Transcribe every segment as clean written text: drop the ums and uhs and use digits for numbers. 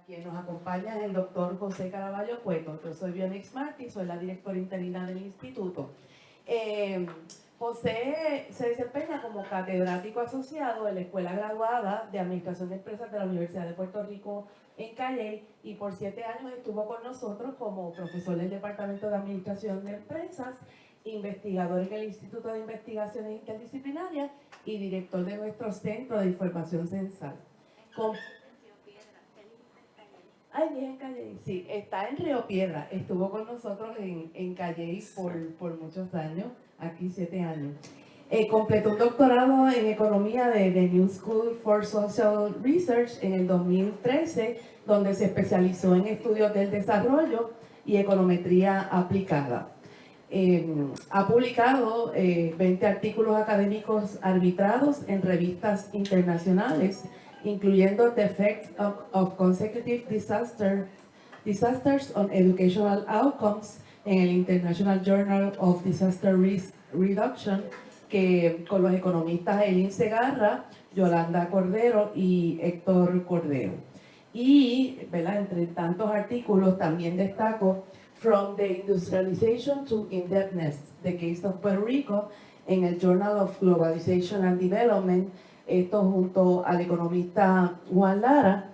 Quien nos acompaña es el doctor José Caraballo Cueto. Yo soy Bionix Martí, soy la directora interina del instituto. José se desempeña como catedrático asociado en la Escuela Graduada de Administración de Empresas de la Universidad de Puerto Rico en Calley y por 7 años estuvo con nosotros como profesor del Departamento de Administración de Empresas, investigador en el Instituto de Investigaciones Interdisciplinarias y director de nuestro Centro de Información Censal. En Calley, sí, está en Río Piedra, estuvo con nosotros en Calley por muchos años, aquí 7 años. Completó un doctorado en economía de New School for Social Research en el 2013, donde se especializó en estudios del desarrollo y econometría aplicada. Ha publicado 20 artículos académicos arbitrados en revistas internacionales, incluyendo The Effects of Consecutive Disasters on Educational Outcomes en el International Journal of Disaster Risk Reduction, que con los economistas Elin Segarra, Yolanda Cordero y Héctor Cordero. Y, ¿verdad?, entre tantos artículos también destaco From the Industrialization to Indebtedness, The Case of Puerto Rico, en el Journal of Globalization and Development, esto junto al economista Juan Lara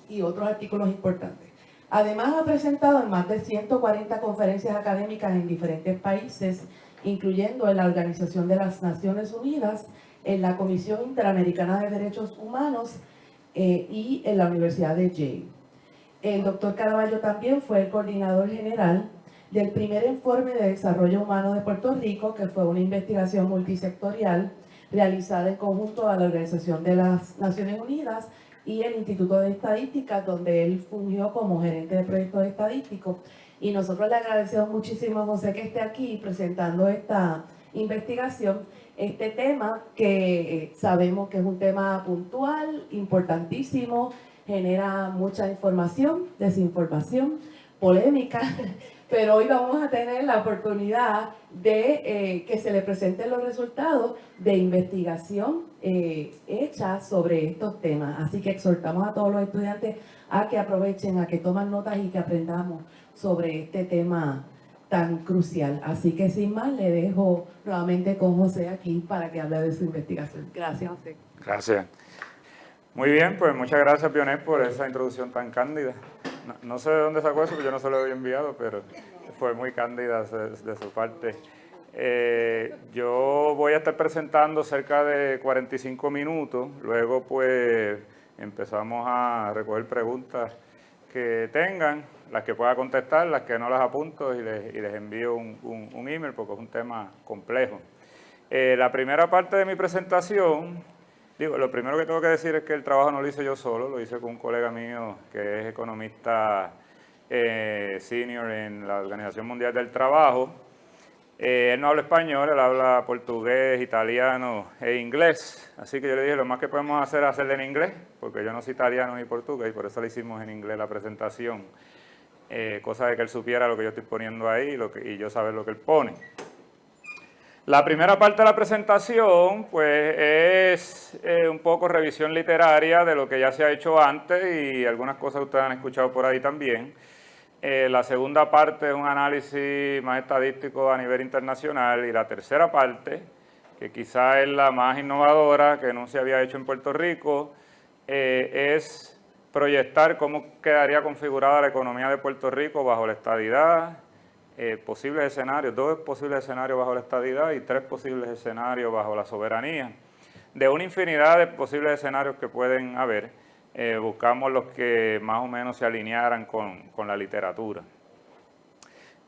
y otros artículos importantes. Además ha presentado en más de 140 conferencias académicas en diferentes países, incluyendo en la Organización de las Naciones Unidas, en la Comisión Interamericana de Derechos Humanos y en la Universidad de Yale. El doctor Caraballo también fue el coordinador general del primer informe de desarrollo humano de Puerto Rico, que fue una investigación multisectorial realizada en conjunto a la Organización de las Naciones Unidas y el Instituto de Estadística, donde él fungió como gerente de proyectos estadísticos. Y nosotros le agradecemos muchísimo a José que esté aquí presentando esta investigación, este tema que sabemos que es un tema puntual, importantísimo, genera mucha información, desinformación, polémica, pero hoy vamos a tener la oportunidad de que se le presenten los resultados de investigación hecha sobre estos temas. Así que exhortamos a todos los estudiantes a que aprovechen, a que tomen notas y que aprendamos sobre este tema tan crucial. Así que sin más, le dejo nuevamente con José aquí para que hable de su investigación. Gracias, José. Gracias. Muy bien, pues muchas gracias, Pionet, por esa introducción tan cándida. No sé de dónde sacó eso, yo no se lo había enviado, pero fue muy cándida de su parte. Yo voy a estar presentando cerca de 45 minutos, luego pues empezamos a recoger preguntas que tengan, las que pueda contestar, las que no las apunto y les envío un email porque es un tema complejo. La primera parte de mi presentación, lo primero que tengo que decir es que el trabajo no lo hice yo solo, lo hice con un colega mío que es economista senior en la Organización Mundial del Trabajo. Él no habla español, él habla portugués, italiano e inglés. Así que yo le dije, lo más que podemos hacer es hacerle en inglés, porque yo no soy italiano ni portugués, y por eso le hicimos en inglés la presentación. Cosa de que él supiera lo que yo estoy poniendo ahí y yo saber lo que él pone. La primera parte de la presentación, pues, es un poco revisión literaria de lo que ya se ha hecho antes y algunas cosas que ustedes han escuchado por ahí también. La segunda parte es un análisis más estadístico a nivel internacional y la tercera parte, que quizá es la más innovadora, que no se había hecho en Puerto Rico, es proyectar cómo quedaría configurada la economía de Puerto Rico bajo la estadidad, posibles escenarios, 2 posibles escenarios bajo la estadidad y 3 posibles escenarios bajo la soberanía. De una infinidad de posibles escenarios que pueden haber, buscamos los que más o menos se alinearan con la literatura.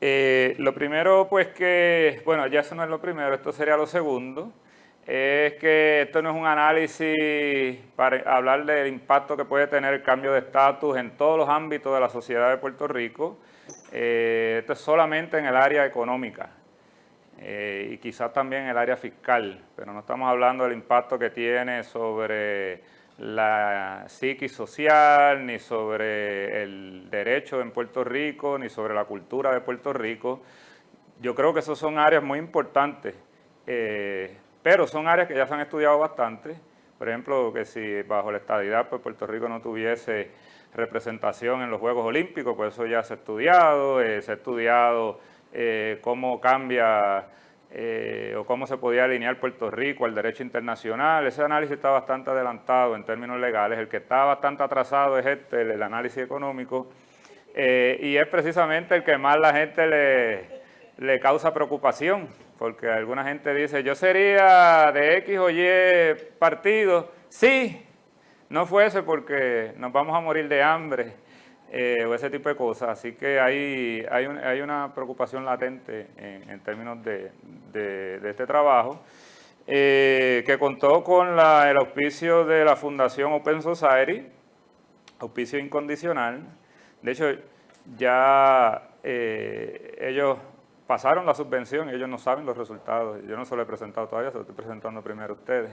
Lo primero, pues ya eso no es lo primero, esto sería lo segundo, es que esto no es un análisis para hablar del impacto que puede tener el cambio de estatus en todos los ámbitos de la sociedad de Puerto Rico. Esto es solamente en el área económica y quizás también en el área fiscal, pero no estamos hablando del impacto que tiene sobre la psiquis social, ni sobre el derecho en Puerto Rico, ni sobre la cultura de Puerto Rico. Yo creo que esas son áreas muy importantes, pero son áreas que ya se han estudiado bastante. Por ejemplo, que si bajo la estadidad pues Puerto Rico no tuviese representación en los Juegos Olímpicos, pues eso ya se ha estudiado cómo cambia o cómo se podía alinear Puerto Rico al derecho internacional. Ese análisis está bastante adelantado en términos legales. El que está bastante atrasado es el análisis económico, y es precisamente el que más la gente le causa preocupación, porque alguna gente dice, yo sería de X o Y partido, sí, no fuese porque nos vamos a morir de hambre, o ese tipo de cosas. Así que hay una preocupación latente en términos de este trabajo, que contó con el auspicio de la Fundación Open Society, auspicio incondicional. De hecho, ya ellos pasaron la subvención y ellos no saben los resultados. Yo no se lo he presentado todavía, se lo estoy presentando primero a ustedes.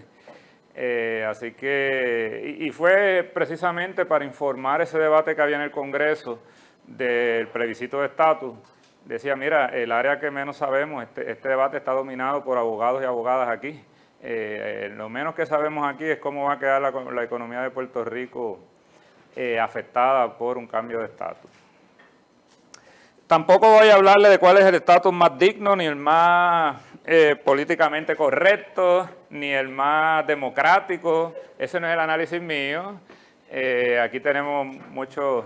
Así que, y fue precisamente para informar ese debate que había en el Congreso del plebiscito de estatus. Decía, mira, el área que menos sabemos, este debate está dominado por abogados y abogadas aquí. Lo menos que sabemos aquí es cómo va a quedar la economía de Puerto Rico afectada por un cambio de estatus. Tampoco voy a hablarle de cuál es el estatus más digno, ni el más políticamente correcto, ni el más democrático. Ese no es el análisis mío. Aquí tenemos muchos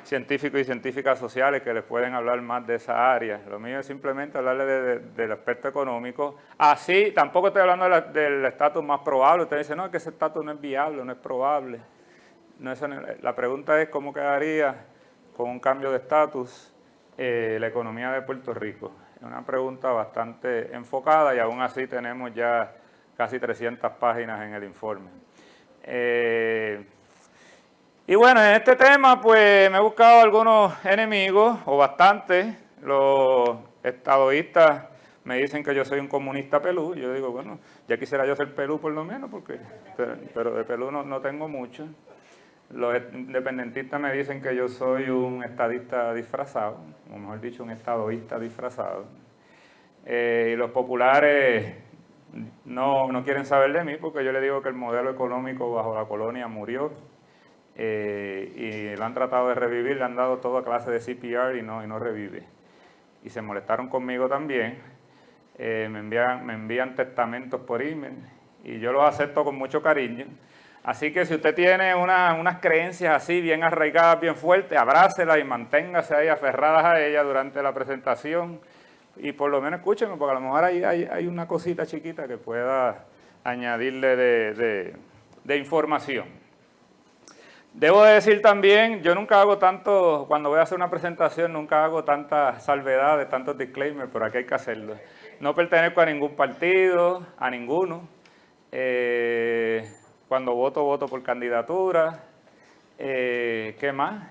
científicos y científicas sociales que les pueden hablar más de esa área. Lo mío es simplemente hablarle del aspecto económico. Así, tampoco estoy hablando del estatus más probable. Usted dice, no, que ese estatus no es viable, no es probable. No, la pregunta es cómo quedaría con un cambio de estatus la economía de Puerto Rico. Es una pregunta bastante enfocada y aún así tenemos ya casi 300 páginas en el informe. Y bueno, en este tema pues me he buscado algunos enemigos, o bastantes. Los estadoístas me dicen que yo soy un comunista pelú. Yo digo, bueno, ya quisiera yo ser pelú por lo menos, pero de pelú no tengo mucho. Los independentistas me dicen que yo soy un estadista disfrazado, o mejor dicho, un estadoísta disfrazado. Y los populares no quieren saber de mí porque yo les digo que el modelo económico bajo la colonia murió, y lo han tratado de revivir, le han dado toda clase de CPR y no revive. Y se molestaron conmigo también. Me envían testamentos por email y yo los acepto con mucho cariño. Así que si usted tiene unas creencias así bien arraigadas, bien fuertes, abrácelas y manténgase ahí aferradas a ellas durante la presentación y por lo menos escúcheme, porque a lo mejor hay una cosita chiquita que pueda añadirle de información. Debo de decir también, yo nunca hago tanto, cuando voy a hacer una presentación, nunca hago tantas salvedades, tantos disclaimers, pero aquí hay que hacerlo. No pertenezco a ningún partido, a ninguno. Cuando voto por candidatura. ¿Qué más?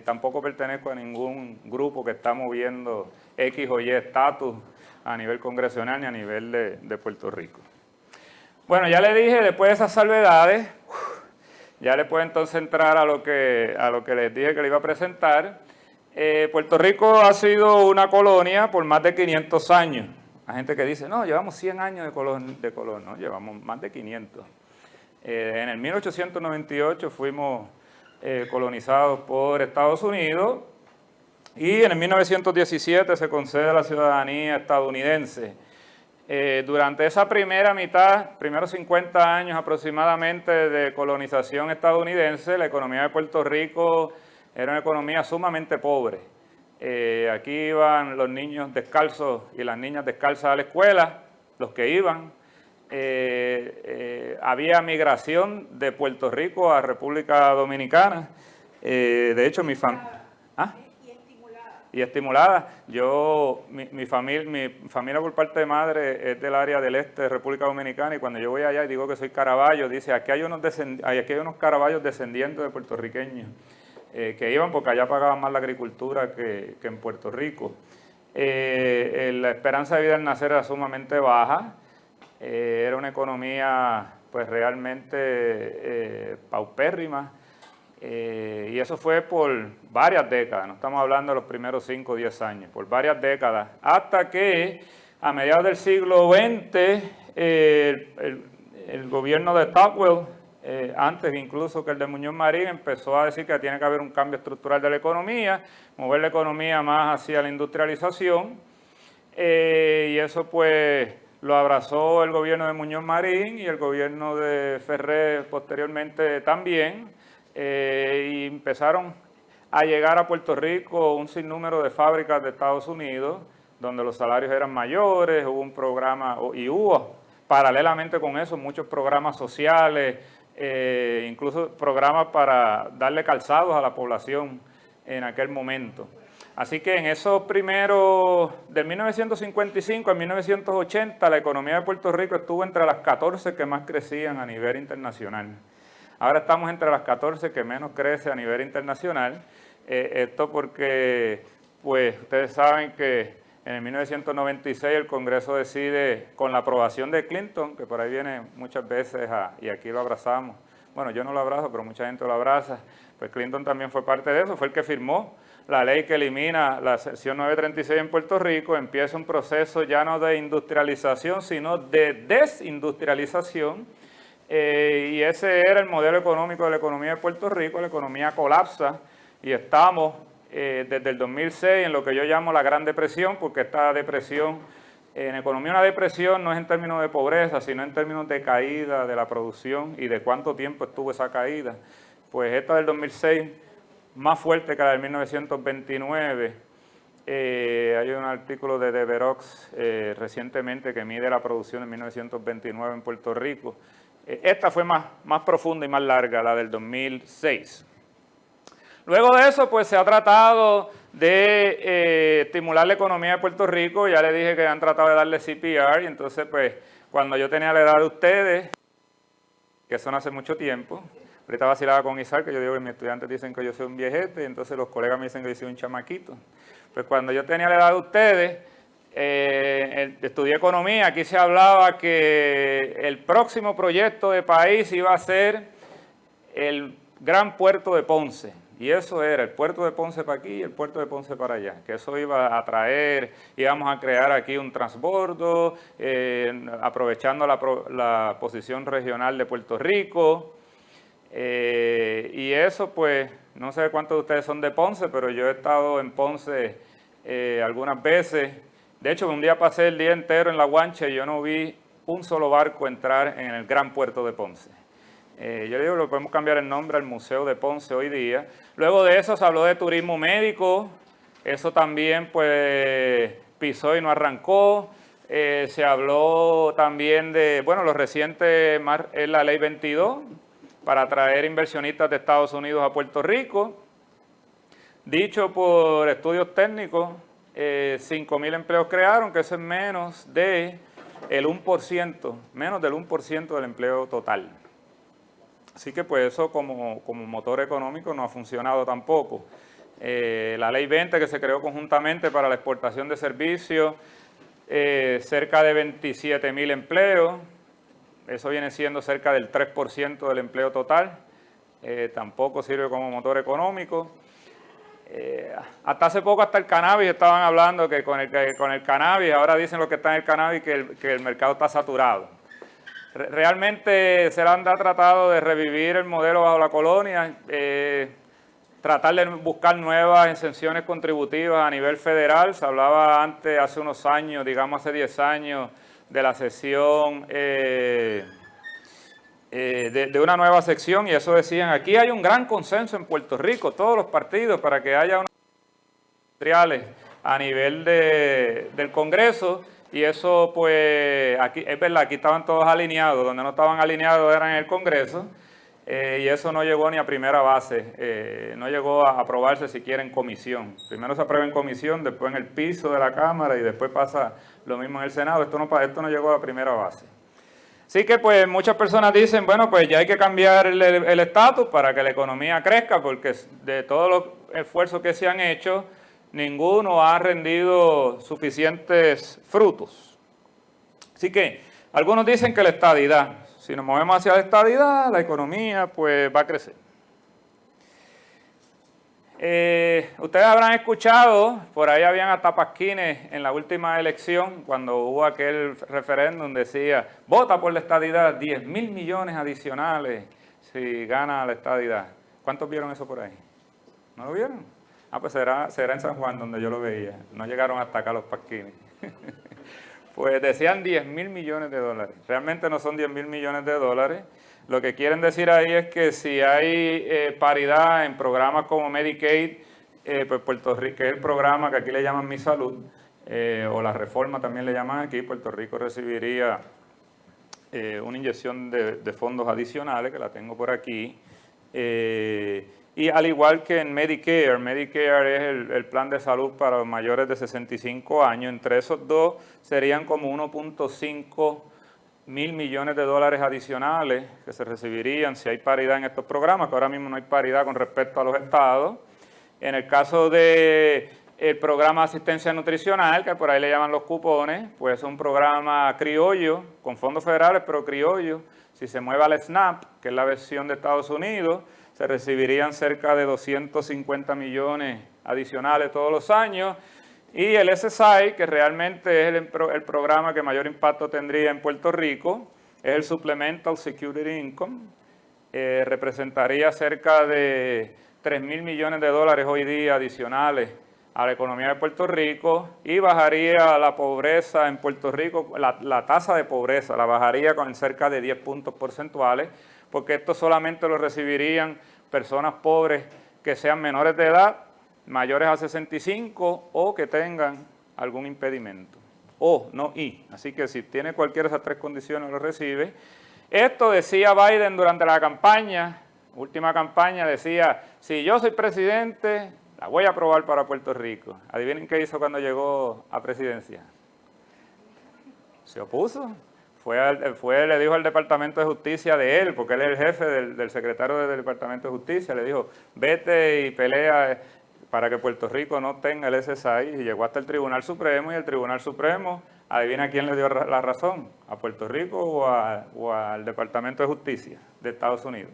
Tampoco pertenezco a ningún grupo que está moviendo X o Y estatus a nivel congresional ni a nivel de Puerto Rico. Bueno, ya le dije, después de esas salvedades, ya le puedo entonces entrar a lo que les dije que le iba a presentar. Puerto Rico ha sido una colonia por más de 500 años. Hay gente que dice, no, llevamos 100 años de colon, no, llevamos más de 500. En el 1898 fuimos colonizados por Estados Unidos y en el 1917 se concede la ciudadanía estadounidense. Durante esa primera mitad, primeros 50 años aproximadamente de colonización estadounidense, la economía de Puerto Rico era una economía sumamente pobre. Aquí iban los niños descalzos y las niñas descalzas a la escuela, los que iban. Había migración de Puerto Rico a República Dominicana. De hecho, mi familia... Y estimulada. Mi familia por parte de madre es del área del este de República Dominicana y cuando yo voy allá y digo que soy caraballo, dice, aquí hay unos caraballos descendientes de puertorriqueños que iban porque allá pagaban más la agricultura que en Puerto Rico. La esperanza de vida al nacer era sumamente baja. Era una economía pues realmente paupérrima, y eso fue por varias décadas, no estamos hablando de los primeros 5 o 10 años, por varias décadas, hasta que a mediados del siglo XX el gobierno de Tocqueville antes incluso que el de Muñoz Marín, empezó a decir que tiene que haber un cambio estructural de la economía, mover la economía más hacia la industrialización, y eso pues lo abrazó el gobierno de Muñoz Marín y el gobierno de Ferrer posteriormente también, y empezaron a llegar a Puerto Rico un sinnúmero de fábricas de Estados Unidos, donde los salarios eran mayores, hubo un programa, y hubo paralelamente con eso muchos programas sociales, incluso programas para darle calzados a la población en aquel momento. Así que en esos primeros, de 1955 a 1980, la economía de Puerto Rico estuvo entre las 14 que más crecían a nivel internacional. Ahora estamos entre las 14 que menos crece a nivel internacional. Esto porque, pues, ustedes saben que en el 1996 el Congreso decide, con la aprobación de Clinton, que por ahí viene muchas veces, y aquí lo abrazamos. Bueno, yo no lo abrazo, pero mucha gente lo abraza. Pues Clinton también fue parte de eso, fue el que firmó la ley que elimina la sección 936 en Puerto Rico. Empieza un proceso ya no de industrialización, sino de desindustrialización. Y ese era el modelo económico de la economía de Puerto Rico. La economía colapsa y estamos desde el 2006 en lo que yo llamo la Gran Depresión, porque esta depresión, en economía una depresión no es en términos de pobreza, sino en términos de caída de la producción y de cuánto tiempo estuvo esa caída. Pues esta del 2006, más fuerte que la del 1929. Hay un artículo de Deverox recientemente que mide la producción en 1929 en Puerto Rico. Esta fue más profunda y más larga, la del 2006. Luego de eso, pues se ha tratado de estimular la economía de Puerto Rico. Ya les dije que han tratado de darle CPR, y entonces, pues, cuando yo tenía la edad de ustedes, que eso no hace mucho tiempo, ahorita vacilaba con Isaac, que yo digo que mis estudiantes dicen que yo soy un viejete, y entonces los colegas me dicen que yo soy un chamaquito. Pues cuando yo tenía la edad de ustedes, estudié economía, aquí se hablaba que el próximo proyecto de país iba a ser el gran puerto de Ponce. Y eso era el puerto de Ponce para aquí y el puerto de Ponce para allá. Que eso iba a traer, íbamos a crear aquí un transbordo, aprovechando la posición regional de Puerto Rico. Y eso, pues, no sé cuántos de ustedes son de Ponce, pero yo he estado en Ponce algunas veces. De hecho, un día pasé el día entero en La Guancha y yo no vi un solo barco entrar en el gran puerto de Ponce. Yo digo que podemos cambiar el nombre al Museo de Ponce hoy día. Luego de eso se habló de turismo médico. Eso también, pues, pisó y no arrancó. Se habló también de, bueno, lo reciente es la Ley 22 para atraer inversionistas de Estados Unidos a Puerto Rico. Dicho por estudios técnicos, 5,000 empleos crearon, que eso es menos del 1% del empleo total. Así que pues eso como motor económico no ha funcionado tampoco. La Ley 20 que se creó conjuntamente para la exportación de servicios, cerca de 27,000 empleos, eso viene siendo cerca del 3% del empleo total, tampoco sirve como motor económico. Hasta hace poco hasta el cannabis estaban hablando que con el cannabis, ahora dicen los que están en el cannabis que el mercado está saturado. Realmente se han tratado de revivir el modelo bajo la colonia, tratar de buscar nuevas exenciones contributivas a nivel federal. Se hablaba antes, hace unos años, digamos hace 10 años, de la sección, de una nueva sección, y eso decían, aquí hay un gran consenso en Puerto Rico, todos los partidos, para que haya unos industriales a nivel del Congreso. Y eso, pues, aquí es verdad, aquí estaban todos alineados, donde no estaban alineados eran en el Congreso, y eso no llegó ni a primera base, no llegó a aprobarse siquiera en comisión. Primero se aprueba en comisión, después en el piso de la Cámara y después pasa lo mismo en el Senado. Esto no llegó a primera base. Así que, pues, muchas personas dicen, bueno, pues ya hay que cambiar el estatus para que la economía crezca, porque de todos los esfuerzos que se han hecho, ninguno ha rendido suficientes frutos. Así que algunos dicen que la estadidad, si nos movemos hacia la estadidad, la economía pues va a crecer. Ustedes habrán escuchado, por ahí habían hasta pasquines en la última elección, cuando hubo aquel referéndum, decía, vota por la estadidad, 10,000 millones adicionales, si gana la estadidad. ¿Cuántos vieron eso por ahí? ¿No lo vieron? Ah, pues será en San Juan donde yo lo veía. No llegaron hasta acá los pasquines. Pues decían 10.000 millones de dólares. Realmente no son 10.000 millones de dólares. Lo que quieren decir ahí es que si hay paridad en programas como Medicaid, pues Puerto Rico, que es el programa que aquí le llaman Mi Salud, o la reforma también le llaman aquí, Puerto Rico recibiría una inyección de fondos adicionales, que la tengo por aquí, y al igual que en Medicare, Medicare es el plan de salud para los mayores de 65 años, entre esos dos serían como 1.5 mil millones de dólares adicionales que se recibirían si hay paridad en estos programas, que ahora mismo no hay paridad con respecto a los estados. En el caso de el programa de asistencia nutricional, que por ahí le llaman los cupones, pues es un programa criollo, con fondos federales, pero criollo. Si se mueve al SNAP, que es la versión de Estados Unidos, se recibirían cerca de 250 millones adicionales todos los años. Y el SSI, que realmente es el programa que mayor impacto tendría en Puerto Rico, es el Supplemental Security Income, representaría cerca de 3.000 millones de dólares hoy día adicionales a la economía de Puerto Rico y bajaría la pobreza en Puerto Rico, la tasa de pobreza la bajaría con cerca de 10 puntos porcentuales, porque esto solamente lo recibirían personas pobres que sean menores de edad, mayores a 65 o que tengan algún impedimento. O, no y. Así que si tiene cualquiera de esas tres condiciones lo recibe. Esto decía Biden durante la campaña, última campaña, decía, si yo soy presidente, la voy a aprobar para Puerto Rico. Adivinen qué hizo cuando llegó a presidencia. Se opuso. Le dijo al Departamento de Justicia de él, porque él es el jefe del secretario del Departamento de Justicia, le dijo, vete y pelea para que Puerto Rico no tenga el SSI, y llegó hasta el Tribunal Supremo, y el Tribunal Supremo, adivina quién le dio la razón, a Puerto Rico o al Departamento de Justicia de Estados Unidos.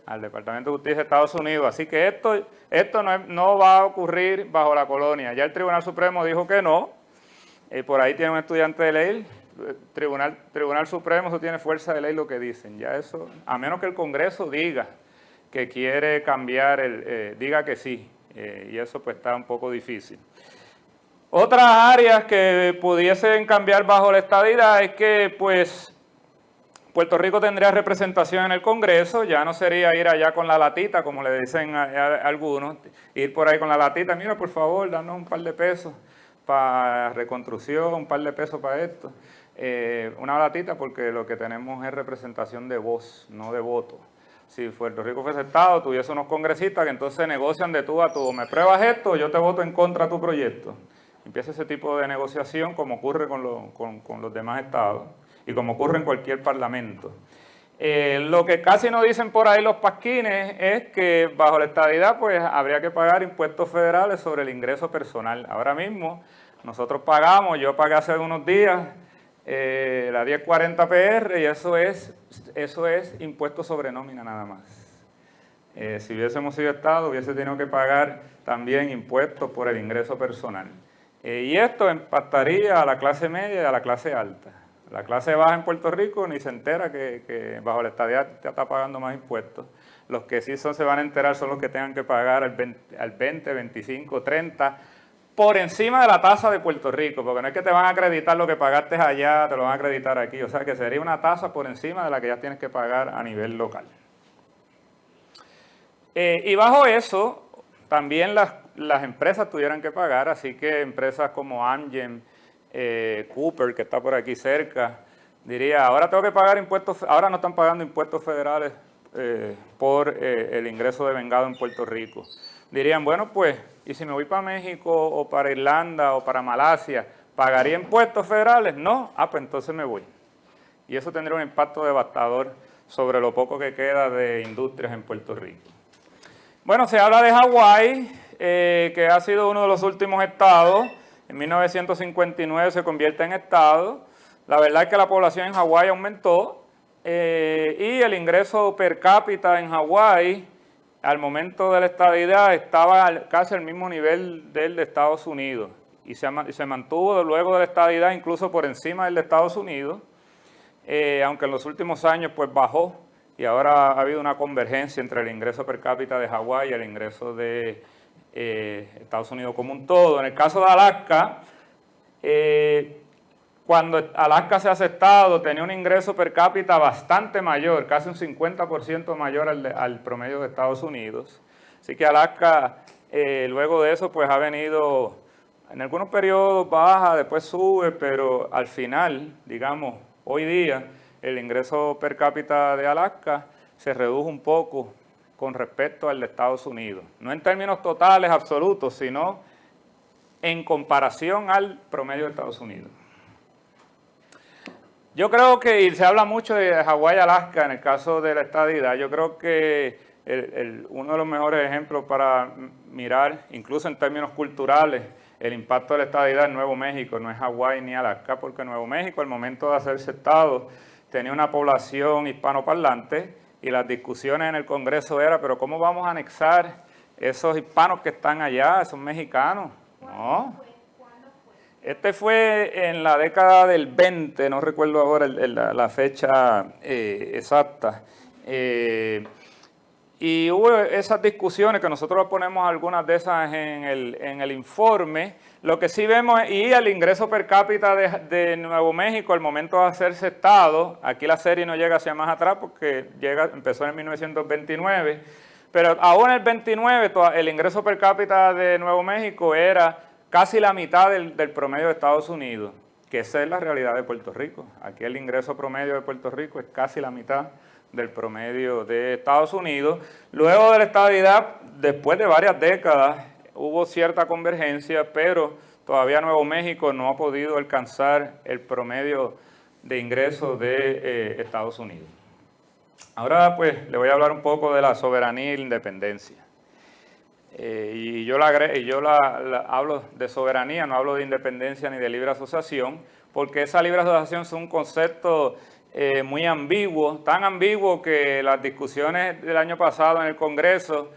Al Departamento de Justicia de Estados Unidos. Así que esto no va a ocurrir bajo la colonia. Ya el Tribunal Supremo dijo que no, por ahí tiene un estudiante de ley, Tribunal Supremo, eso tiene fuerza de ley lo que dicen. Ya eso, a menos que el Congreso diga que quiere cambiar, diga que sí, y eso pues está un poco difícil. Otras áreas que pudiesen cambiar bajo la estadidad es que pues Puerto Rico tendría representación en el Congreso, ya no sería ir allá con la latita, como le dicen a algunos, ir por ahí con la latita, mira por favor, danos un par de pesos para reconstrucción, un par de pesos para esto. Una latita porque lo que tenemos es representación de voz, no de voto. Si Puerto Rico fuese Estado, tuviese unos congresistas que entonces negocian de tú a tú, me pruebas esto, yo te voto en contra de tu proyecto. Empieza ese tipo de negociación como ocurre con los demás estados y como ocurre en cualquier parlamento. Lo que casi no dicen por ahí los pasquines es que bajo la estadidad pues habría que pagar impuestos federales sobre el ingreso personal. Ahora mismo nosotros pagamos, yo pagué hace unos días la 1040 PR y eso es impuesto sobre nómina nada más. Si hubiésemos sido Estado hubiese tenido que pagar también impuestos por el ingreso personal. Y esto impactaría a la clase media y a la clase alta. La clase baja en Puerto Rico ni se entera que bajo la estadidad está pagando más impuestos. Los que sí se van a enterar son los que tengan que pagar al 20, 25, 30, por encima de la tasa de Puerto Rico, porque no es que te van a acreditar lo que pagaste allá, te lo van a acreditar aquí. O sea que sería una tasa por encima de la que ya tienes que pagar a nivel local. Y bajo eso, también las empresas tuvieran que pagar, así que empresas como Amgen, Cooper, que está por aquí cerca, diría, ahora tengo que pagar impuestos, ahora no están pagando impuestos federales por el ingreso de vengado en Puerto Rico. Dirían, bueno, pues, ¿y si me voy para México o para Irlanda o para Malasia, pagaría impuestos federales? No, pues entonces me voy. Y eso tendría un impacto devastador sobre lo poco que queda de industrias en Puerto Rico. Bueno, se habla de Hawái, que ha sido uno de los últimos estados. En 1959 se convierte en estado. La verdad es que la población en Hawái aumentó y el ingreso per cápita en Hawái al momento de la estadidad estaba casi al mismo nivel del de Estados Unidos y se mantuvo luego de la estadidad incluso por encima del de Estados Unidos, aunque en los últimos años pues bajó y ahora ha habido una convergencia entre el ingreso per cápita de Hawái y el ingreso de Estados Unidos como un todo. En el caso de Alaska, cuando Alaska se ha aceptado, tenía un ingreso per cápita bastante mayor, casi un 50% mayor al promedio de Estados Unidos. Así que Alaska, luego de eso, pues ha venido, en algunos periodos baja, después sube, pero al final, digamos, hoy día, el ingreso per cápita de Alaska se redujo un poco con respecto al de Estados Unidos. No en términos totales, absolutos, sino en comparación al promedio de Estados Unidos. Yo creo que, y se habla mucho de Hawái y Alaska en el caso de la estadidad, yo creo que uno de los mejores ejemplos para mirar, incluso en términos culturales, el impacto de la estadidad en Nuevo México, no es Hawái ni Alaska, porque Nuevo México, al momento de hacerse Estado, tenía una población hispanoparlante y las discusiones en el Congreso era, pero ¿cómo vamos a anexar esos hispanos que están allá, esos mexicanos? No. Este fue en la década del 20, no recuerdo ahora la fecha exacta. Y hubo esas discusiones que nosotros ponemos algunas de esas en el informe. Lo que sí vemos, y el ingreso per cápita de Nuevo México al momento de hacerse Estado, aquí la serie no llega hacia más atrás porque empezó en 1929, pero aún en el 29 el ingreso per cápita de Nuevo México era casi la mitad del promedio de Estados Unidos, que esa es la realidad de Puerto Rico. Aquí el ingreso promedio de Puerto Rico es casi la mitad del promedio de Estados Unidos. Luego de la estadidad, después de varias décadas, hubo cierta convergencia, pero todavía Nuevo México no ha podido alcanzar el promedio de ingresos de Estados Unidos. Ahora pues le voy a hablar un poco de la soberanía y la independencia. Y yo hablo de soberanía, no hablo de independencia ni de libre asociación, porque esa libre asociación es un concepto muy ambiguo, tan ambiguo que las discusiones del año pasado en el Congreso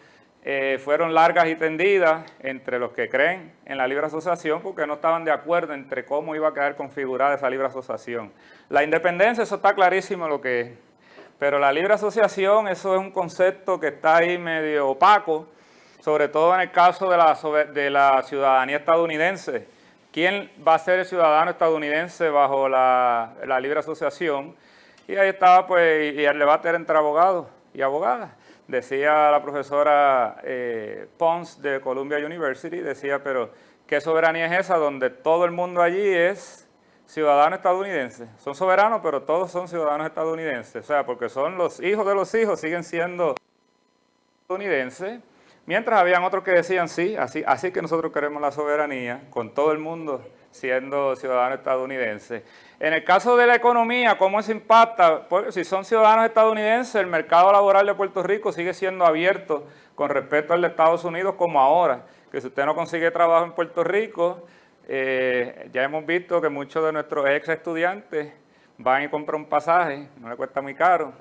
fueron largas y tendidas entre los que creen en la libre asociación porque no estaban de acuerdo entre cómo iba a quedar configurada esa libre asociación. La independencia, eso está clarísimo lo que es, pero la libre asociación, eso es un concepto que está ahí medio opaco, sobre todo en el caso de la ciudadanía estadounidense. ¿Quién va a ser el ciudadano estadounidense bajo la libre asociación? Y ahí estaba pues y el debate era entre abogados y abogadas. Decía la profesora Pons de Columbia University, decía, pero ¿qué soberanía es esa donde todo el mundo allí es ciudadano estadounidense? Son soberanos, pero todos son ciudadanos estadounidenses. O sea, porque son los hijos, siguen siendo estadounidenses. Mientras habían otros que decían sí, así que nosotros queremos la soberanía, con todo el mundo siendo ciudadano estadounidense. En el caso de la economía, ¿cómo se impacta? Pues, si son ciudadanos estadounidenses, el mercado laboral de Puerto Rico sigue siendo abierto con respecto al de Estados Unidos como ahora, que si usted no consigue trabajo en Puerto Rico, ya hemos visto que muchos de nuestros ex estudiantes van y compran un pasaje, no le cuesta muy caro,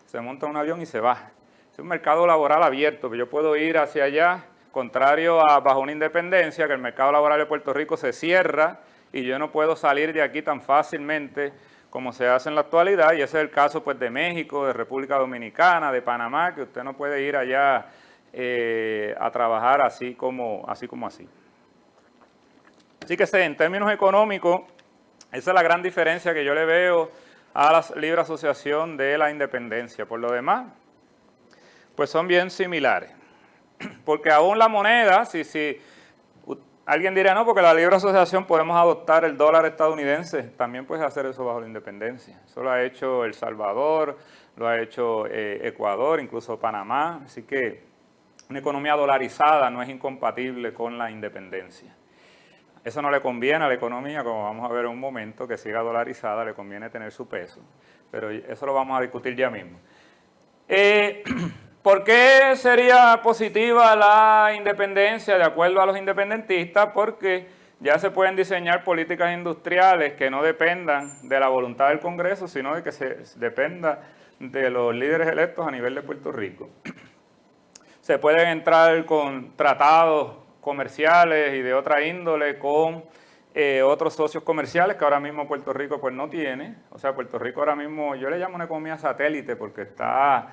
se monta en un avión y se va. Es un mercado laboral abierto, que yo puedo ir hacia allá, contrario a bajo una independencia, que el mercado laboral de Puerto Rico se cierra y yo no puedo salir de aquí tan fácilmente como se hace en la actualidad, y ese es el caso pues de México, de República Dominicana, de Panamá, que usted no puede ir allá a trabajar así como así. Así que en términos económicos, esa es la gran diferencia que yo le veo a la libre asociación de la independencia. Por lo demás, pues son bien similares. Porque aún la moneda, si alguien dirá, no, porque la libre asociación podemos adoptar el dólar estadounidense, también puedes hacer eso bajo la independencia. Eso lo ha hecho El Salvador, lo ha hecho Ecuador, incluso Panamá. Así que una economía dolarizada no es incompatible con la independencia. Eso no le conviene a la economía, como vamos a ver en un momento, que siga dolarizada, le conviene tener su peso. Pero eso lo vamos a discutir ya mismo. ¿Por qué sería positiva la independencia de acuerdo a los independentistas? Porque ya se pueden diseñar políticas industriales que no dependan de la voluntad del Congreso, sino de que se dependa de los líderes electos a nivel de Puerto Rico. Se pueden entrar con tratados comerciales y de otra índole con otros socios comerciales que ahora mismo Puerto Rico pues no tiene. O sea, Puerto Rico ahora mismo, yo le llamo una economía satélite porque está,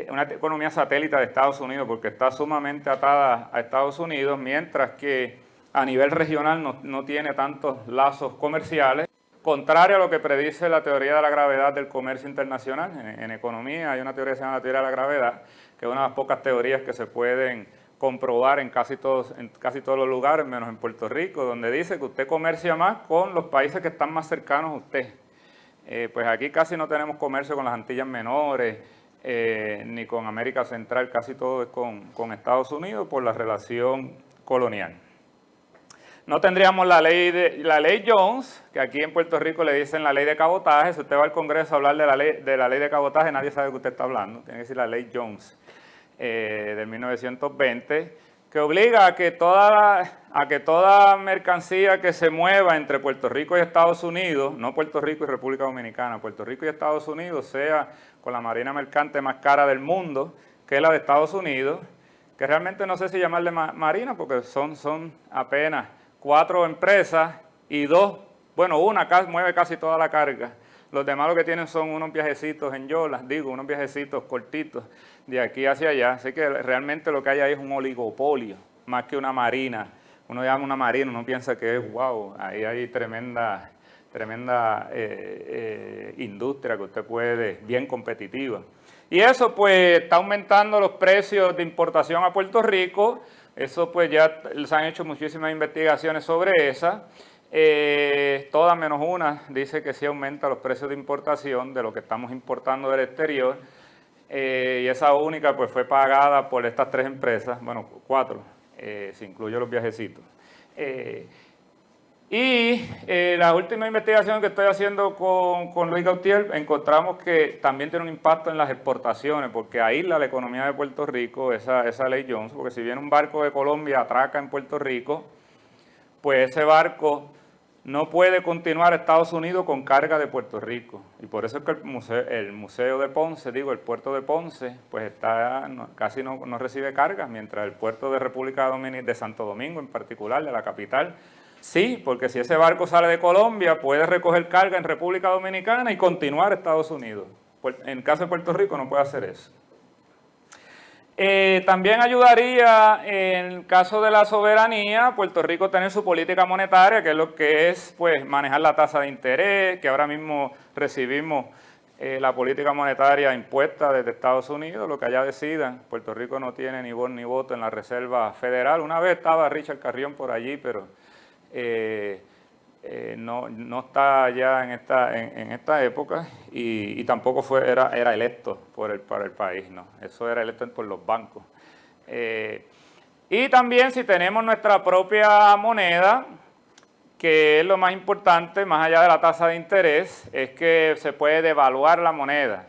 una economía satélite de Estados Unidos porque está sumamente atada a Estados Unidos, mientras que a nivel regional no tiene tantos lazos comerciales. Contrario a lo que predice la teoría de la gravedad del comercio internacional. En economía hay una teoría que se llama la teoría de la gravedad, que es una de las pocas teorías que se pueden comprobar en casi todos los lugares, menos en Puerto Rico, donde dice que usted comercia más con los países que están más cercanos a usted. Pues aquí casi no tenemos comercio con las Antillas Menores, ni con América Central, casi todo es con Estados Unidos por la relación colonial. No tendríamos la ley Jones, que aquí en Puerto Rico le dicen la ley de cabotaje. Si usted va al Congreso a hablar de la ley de cabotaje, nadie sabe de qué usted está hablando. Tiene que decir la ley Jones del 1920, que obliga a que toda mercancía que se mueva entre Puerto Rico y Estados Unidos, no Puerto Rico y República Dominicana, Puerto Rico y Estados Unidos, sea con la marina mercante más cara del mundo, que es la de Estados Unidos, que realmente no sé si llamarle marina, porque son apenas 4 empresas y una mueve casi toda la carga. Los demás lo que tienen son unos viajecitos en yolas, unos viajecitos cortitos de aquí hacia allá. Así que realmente lo que hay ahí es un oligopolio, más que una marina. Uno llama una marina, uno piensa que es wow, ahí hay tremenda industria que usted puede, bien competitiva. Y eso pues está aumentando los precios de importación a Puerto Rico. Eso pues ya se han hecho muchísimas investigaciones sobre esa. Todas menos una dice que sí aumenta los precios de importación de lo que estamos importando del exterior. Y esa única pues fue pagada por estas 3 empresas, bueno, 4, si incluyo los viajecitos. La última investigación que estoy haciendo con Luis Gautier, encontramos que también tiene un impacto en las exportaciones, porque aísla la economía de Puerto Rico, esa ley Jones, porque si viene un barco de Colombia, atraca en Puerto Rico, pues ese barco no puede continuar a Estados Unidos con carga de Puerto Rico. Y por eso es que el museo de Ponce, el puerto de Ponce, pues casi no recibe cargas, mientras el puerto de República Dominicana, de Santo Domingo en particular, de la capital, sí, porque si ese barco sale de Colombia, puede recoger carga en República Dominicana y continuar a Estados Unidos. En el caso de Puerto Rico no puede hacer eso. También ayudaría en el caso de la soberanía, Puerto Rico tener su política monetaria, que es lo que es pues manejar la tasa de interés, que ahora mismo recibimos la política monetaria impuesta desde Estados Unidos, lo que allá decidan. Puerto Rico no tiene ni voz ni voto en la Reserva Federal. Una vez estaba Richard Carrión por allí, pero no está ya en esta época y tampoco era electo por el país, ¿no? Eso era electo por los bancos. Y también si tenemos nuestra propia moneda, que es lo más importante, más allá de la tasa de interés, es que se puede devaluar la moneda.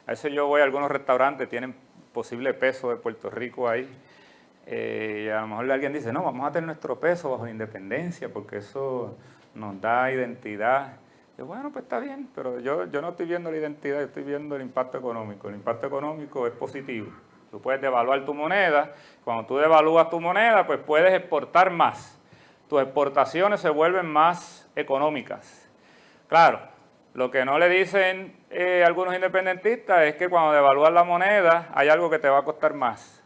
A veces yo voy a algunos restaurantes, tienen posible peso de Puerto Rico ahí. Y a lo mejor alguien dice, no, vamos a tener nuestro peso bajo independencia porque eso nos da identidad. Y bueno, pues está bien, pero yo no estoy viendo la identidad, yo estoy viendo el impacto económico. El impacto económico es positivo. Tú puedes devaluar tu moneda. Cuando tú devalúas tu moneda, pues puedes exportar más. Tus exportaciones se vuelven más económicas. Claro, lo que no le dicen algunos independentistas es que cuando devalúas la moneda hay algo que te va a costar más,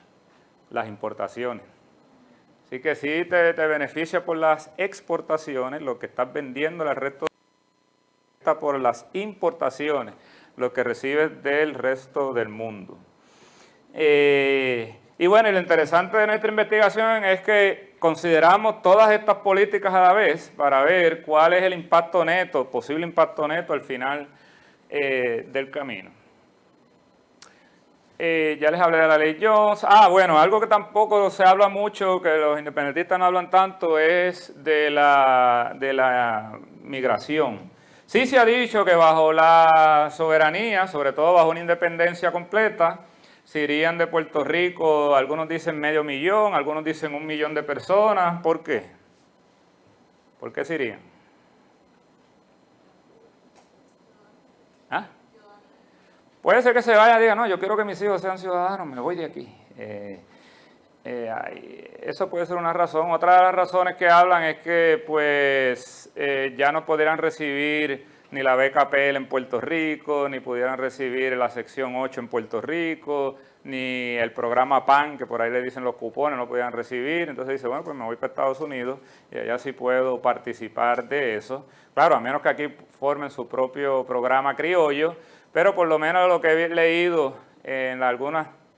las importaciones. Así que sí te beneficia por las exportaciones, lo que estás vendiendo al resto está por las importaciones, lo que recibes del resto del mundo. Y bueno, y lo interesante de nuestra investigación es que consideramos todas estas políticas a la vez para ver cuál es el impacto neto, posible impacto neto al final del camino. Ya les hablé de la ley Jones. Bueno, algo que tampoco se habla mucho, que los independentistas no hablan tanto, es de la migración. Sí se ha dicho que bajo la soberanía, sobre todo bajo una independencia completa, se irían de Puerto Rico, algunos dicen 500,000, algunos dicen 1,000,000 de personas. ¿Por qué? ¿Por qué se irían? Puede ser que se vaya y diga, no, yo quiero que mis hijos sean ciudadanos, me voy de aquí. Eso puede ser una razón. Otra de las razones que hablan es que pues ya no podrían recibir ni la beca PL en Puerto Rico, ni pudieran recibir la sección 8 en Puerto Rico, ni el programa PAN, que por ahí le dicen los cupones, no podían recibir. Entonces dice, bueno, pues me voy para Estados Unidos y allá sí puedo participar de eso. Claro, a menos que aquí formen su propio programa criollo, pero por lo menos lo que he leído en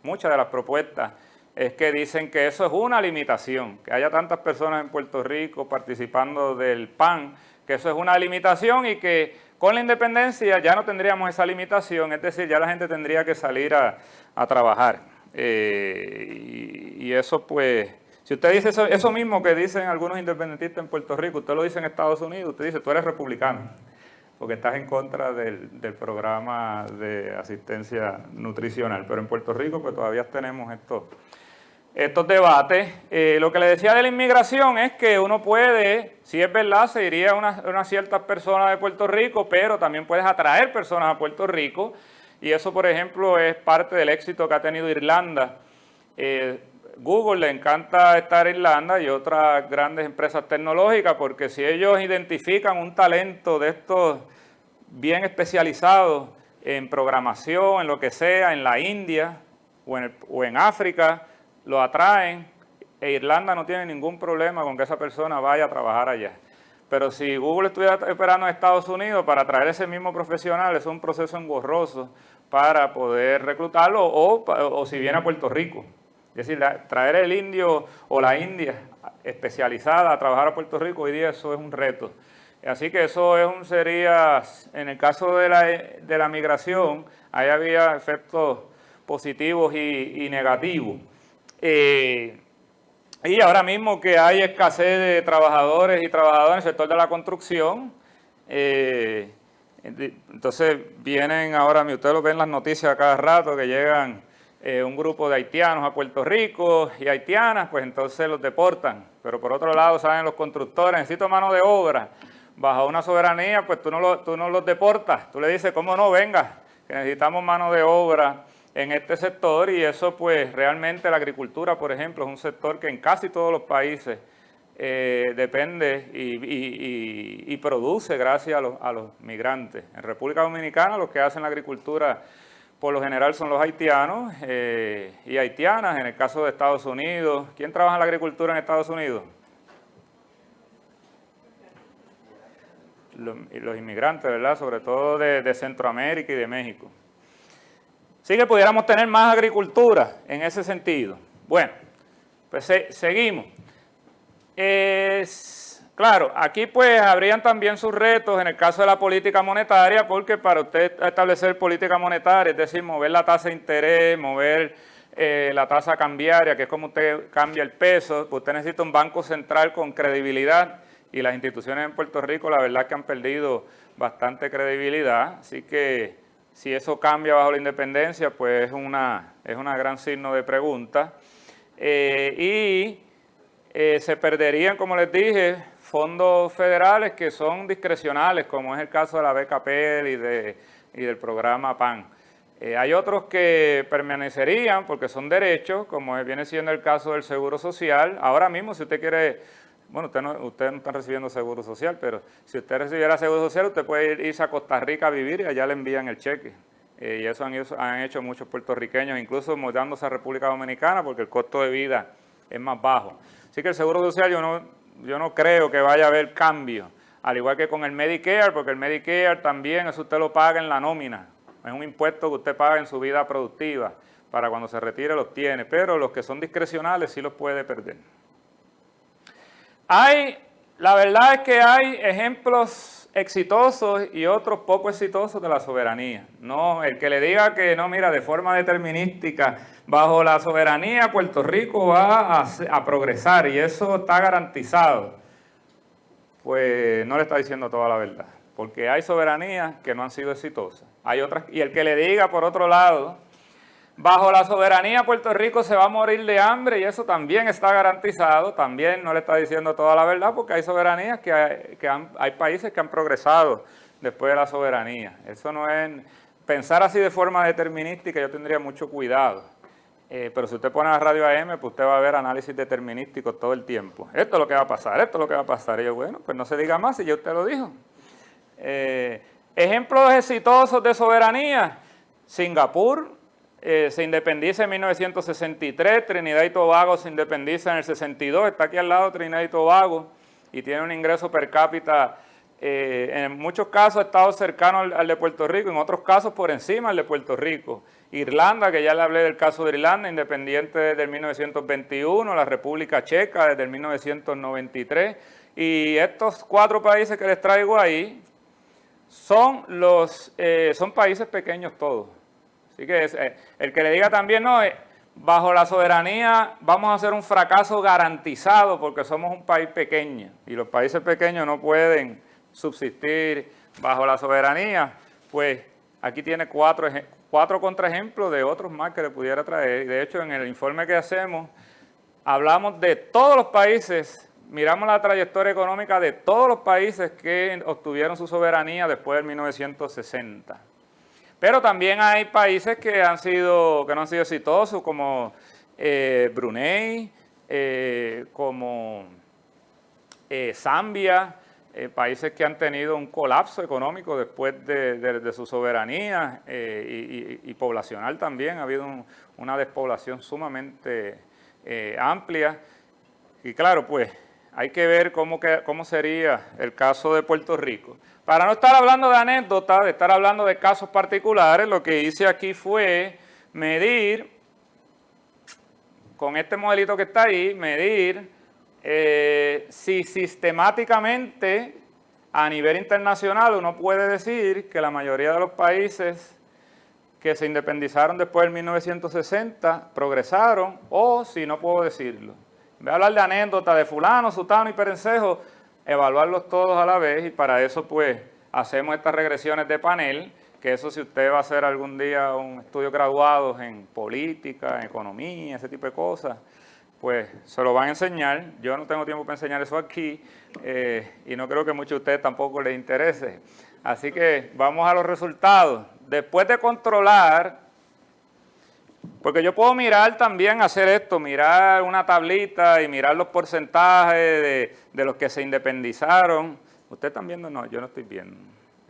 muchas de las propuestas, es que dicen que eso es una limitación, que haya tantas personas en Puerto Rico participando del PAN, que eso es una limitación y que con la independencia ya no tendríamos esa limitación, es decir, ya la gente tendría que salir a trabajar. Y eso pues, si usted dice eso mismo que dicen algunos independentistas en Puerto Rico, usted lo dice en Estados Unidos, usted dice, tú eres republicano, porque estás en contra del programa de asistencia nutricional. Pero en Puerto Rico pues todavía tenemos estos debates. Lo que le decía de la inmigración es que uno puede, si es verdad, se iría unas ciertas personas de Puerto Rico, pero también puedes atraer personas a Puerto Rico, y eso, por ejemplo, es parte del éxito que ha tenido Irlanda. Google le encanta estar en Irlanda y otras grandes empresas tecnológicas, porque si ellos identifican un talento de estos bien especializados en programación, en lo que sea, en la India o en África, lo atraen, e Irlanda no tiene ningún problema con que esa persona vaya a trabajar allá. Pero si Google estuviera esperando en Estados Unidos para traer ese mismo profesional, es un proceso engorroso para poder reclutarlo, o si viene a Puerto Rico. Es decir, traer el indio o la india especializada a trabajar a Puerto Rico, hoy día eso es un reto. Así que eso sería, en el caso de la migración, ahí había efectos positivos y negativos. Y ahora mismo que hay escasez de trabajadores y trabajadoras en el sector de la construcción, entonces vienen ahora, ustedes lo ven en las noticias a cada rato, que llegan un grupo de haitianos a Puerto Rico y haitianas, pues entonces los deportan. Pero por otro lado saben los constructores, necesito mano de obra. Bajo una soberanía, pues tú no los deportas, tú le dices, ¿cómo no? Venga, que necesitamos mano de obra en este sector, y eso pues realmente la agricultura, por ejemplo, es un sector que en casi todos los países depende y produce gracias a los migrantes. En República Dominicana los que hacen la agricultura por lo general son los haitianos y haitianas. En el caso de Estados Unidos, ¿quién trabaja en la agricultura en Estados Unidos? Los inmigrantes, ¿verdad? Sobre todo de Centroamérica y de México. Así que pudiéramos tener más agricultura en ese sentido. Bueno, pues seguimos. Claro, aquí pues habrían también sus retos en el caso de la política monetaria, porque para usted establecer política monetaria, es decir, mover la tasa de interés, mover la tasa cambiaria, que es como usted cambia el peso, pues usted necesita un banco central con credibilidad, y las instituciones en Puerto Rico la verdad es que han perdido bastante credibilidad, así que si eso cambia bajo la independencia, pues es una gran signo de pregunta. Se perderían, como les dije, fondos federales que son discrecionales, como es el caso de la beca PEL y del programa PAN. Hay otros que permanecerían porque son derechos, como viene siendo el caso del Seguro Social. Ahora mismo, si usted quiere, bueno, usted no está recibiendo Seguro Social, pero si usted recibiera Seguro Social, usted puede irse a Costa Rica a vivir y allá le envían el cheque. Y eso han hecho muchos puertorriqueños, incluso mudándose a República Dominicana, porque el costo de vida es más bajo. Así que el Seguro Social yo no creo que vaya a haber cambio, al igual que con el Medicare, porque el Medicare también, eso usted lo paga en la nómina, es un impuesto que usted paga en su vida productiva, para cuando se retire los tiene, pero los que son discrecionales sí los puede perder. La verdad es que hay ejemplos exitosos y otros poco exitosos de la soberanía. No, el que le diga que no, mira, de forma determinística, bajo la soberanía Puerto Rico va a progresar y eso está garantizado, pues no le está diciendo toda la verdad, porque hay soberanías que no han sido exitosas. Hay otras, y el que le diga por otro lado, bajo la soberanía Puerto Rico se va a morir de hambre, y eso también está garantizado, también no le está diciendo toda la verdad, porque hay soberanías hay países que han progresado después de la soberanía. Eso no es, pensar así de forma determinística, yo tendría mucho cuidado. pero si usted pone la radio AM, pues usted va a ver análisis determinísticos todo el tiempo. Esto es lo que va a pasar, esto es lo que va a pasar. Y yo, bueno, pues no se diga más si ya usted lo dijo. Ejemplos exitosos de soberanía. Singapur se independiza en 1963, Trinidad y Tobago se independiza en el 62, está aquí al lado Trinidad y Tobago y tiene un ingreso per cápita, en muchos casos ha estado cercano al de Puerto Rico, en otros casos por encima del de Puerto Rico. Irlanda, que ya le hablé del caso de Irlanda, independiente desde el 1921, la República Checa desde el 1993, y estos 4 países que les traigo ahí son países pequeños todos. Así que el que le diga también, no, bajo la soberanía vamos a hacer un fracaso garantizado porque somos un país pequeño y los países pequeños no pueden subsistir bajo la soberanía, pues aquí tiene 4 contraejemplos de otros más que le pudiera traer. Y de hecho, en el informe que hacemos, hablamos de todos los países, miramos la trayectoria económica de todos los países que obtuvieron su soberanía después del 1960. Pero también hay países que no han sido exitosos, como Brunei, como Zambia, países que han tenido un colapso económico después de su soberanía y poblacional también. Ha habido una despoblación sumamente amplia. Y claro, pues hay que ver cómo sería el caso de Puerto Rico. Para no estar hablando de anécdotas, de estar hablando de casos particulares, lo que hice aquí fue medir, con este modelito que está ahí, medir si sistemáticamente a nivel internacional uno puede decir que la mayoría de los países que se independizaron después del 1960 progresaron, o si no puedo decirlo. Voy a hablar de anécdotas de fulano, sutano y perencejo, evaluarlos todos a la vez, y para eso pues hacemos estas regresiones de panel, que eso si usted va a hacer algún día un estudio graduado en política, en economía, ese tipo de cosas, pues se lo van a enseñar. Yo no tengo tiempo para enseñar eso aquí y no creo que muchos de ustedes tampoco les interese. Así que vamos a los resultados. Después de controlar, porque yo puedo mirar también, hacer esto, mirar una tablita y mirar los porcentajes de los que se independizaron. ¿Ustedes están viendo? No, yo no estoy viendo.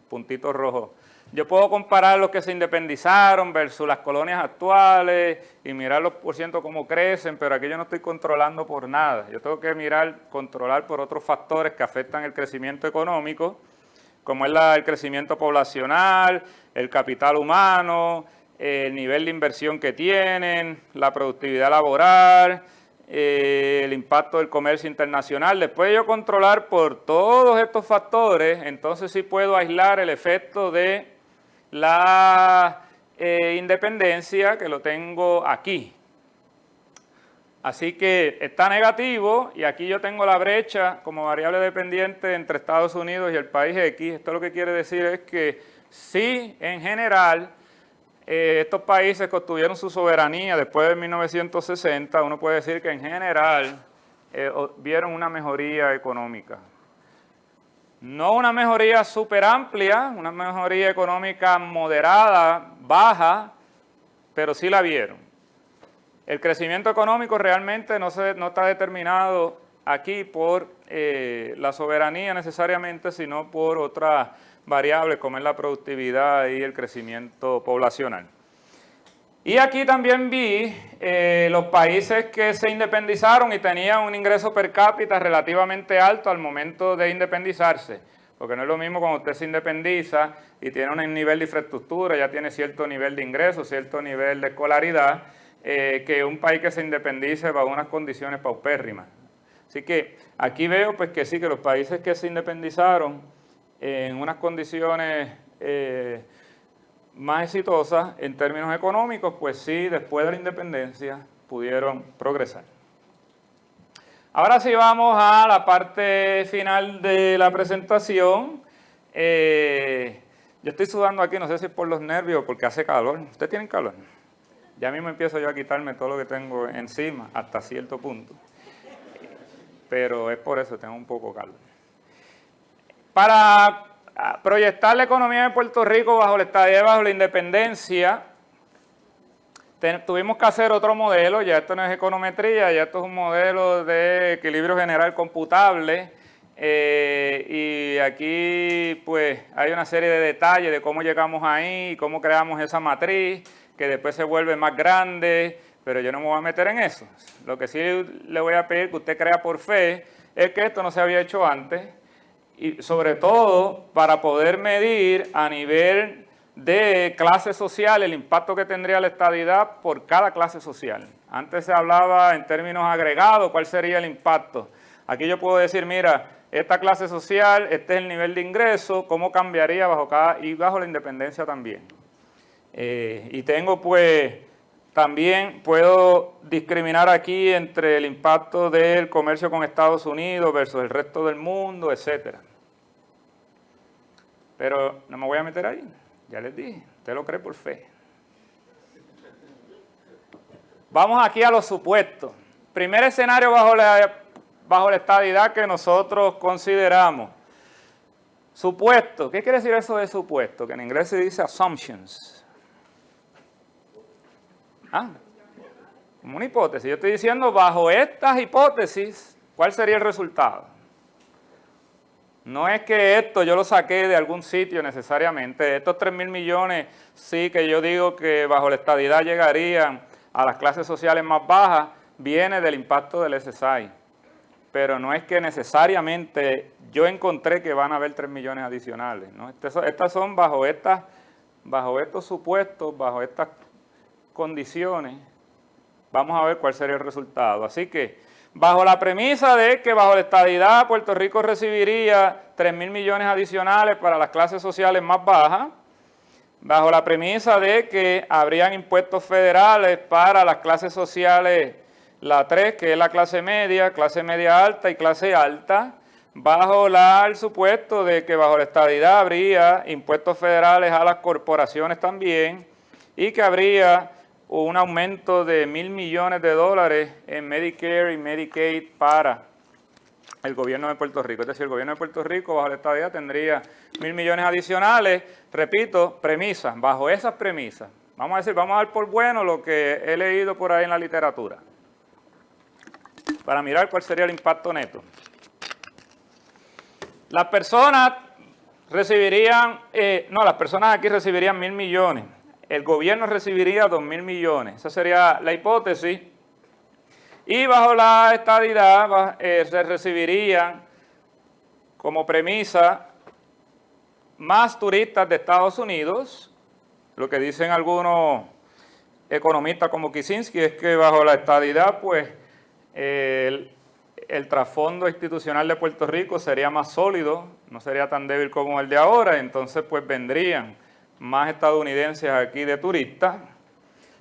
Puntitos rojos. Yo puedo comparar los que se independizaron versus las colonias actuales y mirar los porcientos cómo crecen, pero aquí yo no estoy controlando por nada. Yo tengo que controlar por otros factores que afectan el crecimiento económico, como es el crecimiento poblacional, el capital humano, el nivel de inversión que tienen, la productividad laboral, el impacto del comercio internacional. Después de yo controlar por todos estos factores, entonces sí puedo aislar el efecto de la independencia, que lo tengo aquí. Así que está negativo y aquí yo tengo la brecha como variable dependiente entre Estados Unidos y el país X. Esto lo que quiere decir es que sí, en general, estos países que obtuvieron su soberanía después de 1960, uno puede decir que en general vieron una mejoría económica. No una mejoría súper amplia, una mejoría económica moderada, baja, pero sí la vieron. El crecimiento económico realmente no está determinado aquí por la soberanía necesariamente, sino por otras variables como es la productividad y el crecimiento poblacional. Y aquí también vi los países que se independizaron y tenían un ingreso per cápita relativamente alto al momento de independizarse, porque no es lo mismo cuando usted se independiza y tiene un nivel de infraestructura, ya tiene cierto nivel de ingresos, cierto nivel de escolaridad, que un país que se independice bajo unas condiciones paupérrimas. Así que aquí veo pues que sí, que los países que se independizaron en unas condiciones más exitosas en términos económicos, pues sí, después de la independencia pudieron progresar. Ahora sí vamos a la parte final de la presentación. Yo estoy sudando aquí, no sé si es por los nervios o porque hace calor. ¿Ustedes tienen calor? Ya mismo empiezo yo a quitarme todo lo que tengo encima hasta cierto punto. Pero es por eso, tengo un poco calor. Para proyectar la economía de Puerto Rico bajo la estadía, bajo la independencia, tuvimos que hacer otro modelo, ya esto no es econometría, ya esto es un modelo de equilibrio general computable, y aquí pues hay una serie de detalles de cómo llegamos ahí, cómo creamos esa matriz, que después se vuelve más grande, pero yo no me voy a meter en eso. Lo que sí le voy a pedir que usted crea por fe es que esto no se había hecho antes, y sobre todo para poder medir a nivel de clase social el impacto que tendría la estadidad por cada clase social. Antes se hablaba en términos agregados cuál sería el impacto. Aquí yo puedo decir, mira, esta clase social, este es el nivel de ingreso, cómo cambiaría bajo bajo la independencia también. Y tengo pues, también puedo discriminar aquí entre el impacto del comercio con Estados Unidos versus el resto del mundo, etcétera. Pero no me voy a meter ahí, ya les dije, usted lo cree por fe. Vamos aquí a los supuestos. Primer escenario bajo la estadidad que nosotros consideramos. Supuesto, ¿qué quiere decir eso de supuesto? Que en inglés se dice assumptions. Como una hipótesis. Yo estoy diciendo, bajo estas hipótesis, ¿cuál sería el resultado? No es que esto yo lo saqué de algún sitio necesariamente. Estos 3.000 millones, sí que yo digo que bajo la estadidad llegarían a las clases sociales más bajas, viene del impacto del SSI. Pero no es que necesariamente yo encontré que van a haber 3 millones adicionales, ¿no? Estas son bajo estos supuestos, bajo estas condiciones, vamos a ver cuál sería el resultado. Así que, bajo la premisa de que bajo la estadidad Puerto Rico recibiría 3.000 millones adicionales para las clases sociales más bajas, bajo la premisa de que habrían impuestos federales para las clases sociales, la 3, que es la clase media alta y clase alta, bajo el supuesto de que bajo la estadidad habría impuestos federales a las corporaciones también, y que habría un aumento de $1.000 millones en Medicare y Medicaid para el gobierno de Puerto Rico. Es decir, el gobierno de Puerto Rico bajo la estadidad tendría 1.000 millones adicionales. Repito, premisas, bajo esas premisas. Vamos a dar por bueno lo que he leído por ahí en la literatura, para mirar cuál sería el impacto neto. Las personas recibirían, las personas aquí recibirían 1.000 millones. El gobierno recibiría 2.000 millones. Esa sería la hipótesis. Y bajo la estadidad se recibirían como premisa más turistas de Estados Unidos. Lo que dicen algunos economistas como Kicinski es que bajo la estadidad, pues, el trasfondo institucional de Puerto Rico sería más sólido, no sería tan débil como el de ahora, entonces pues vendrían más estadounidenses aquí de turistas.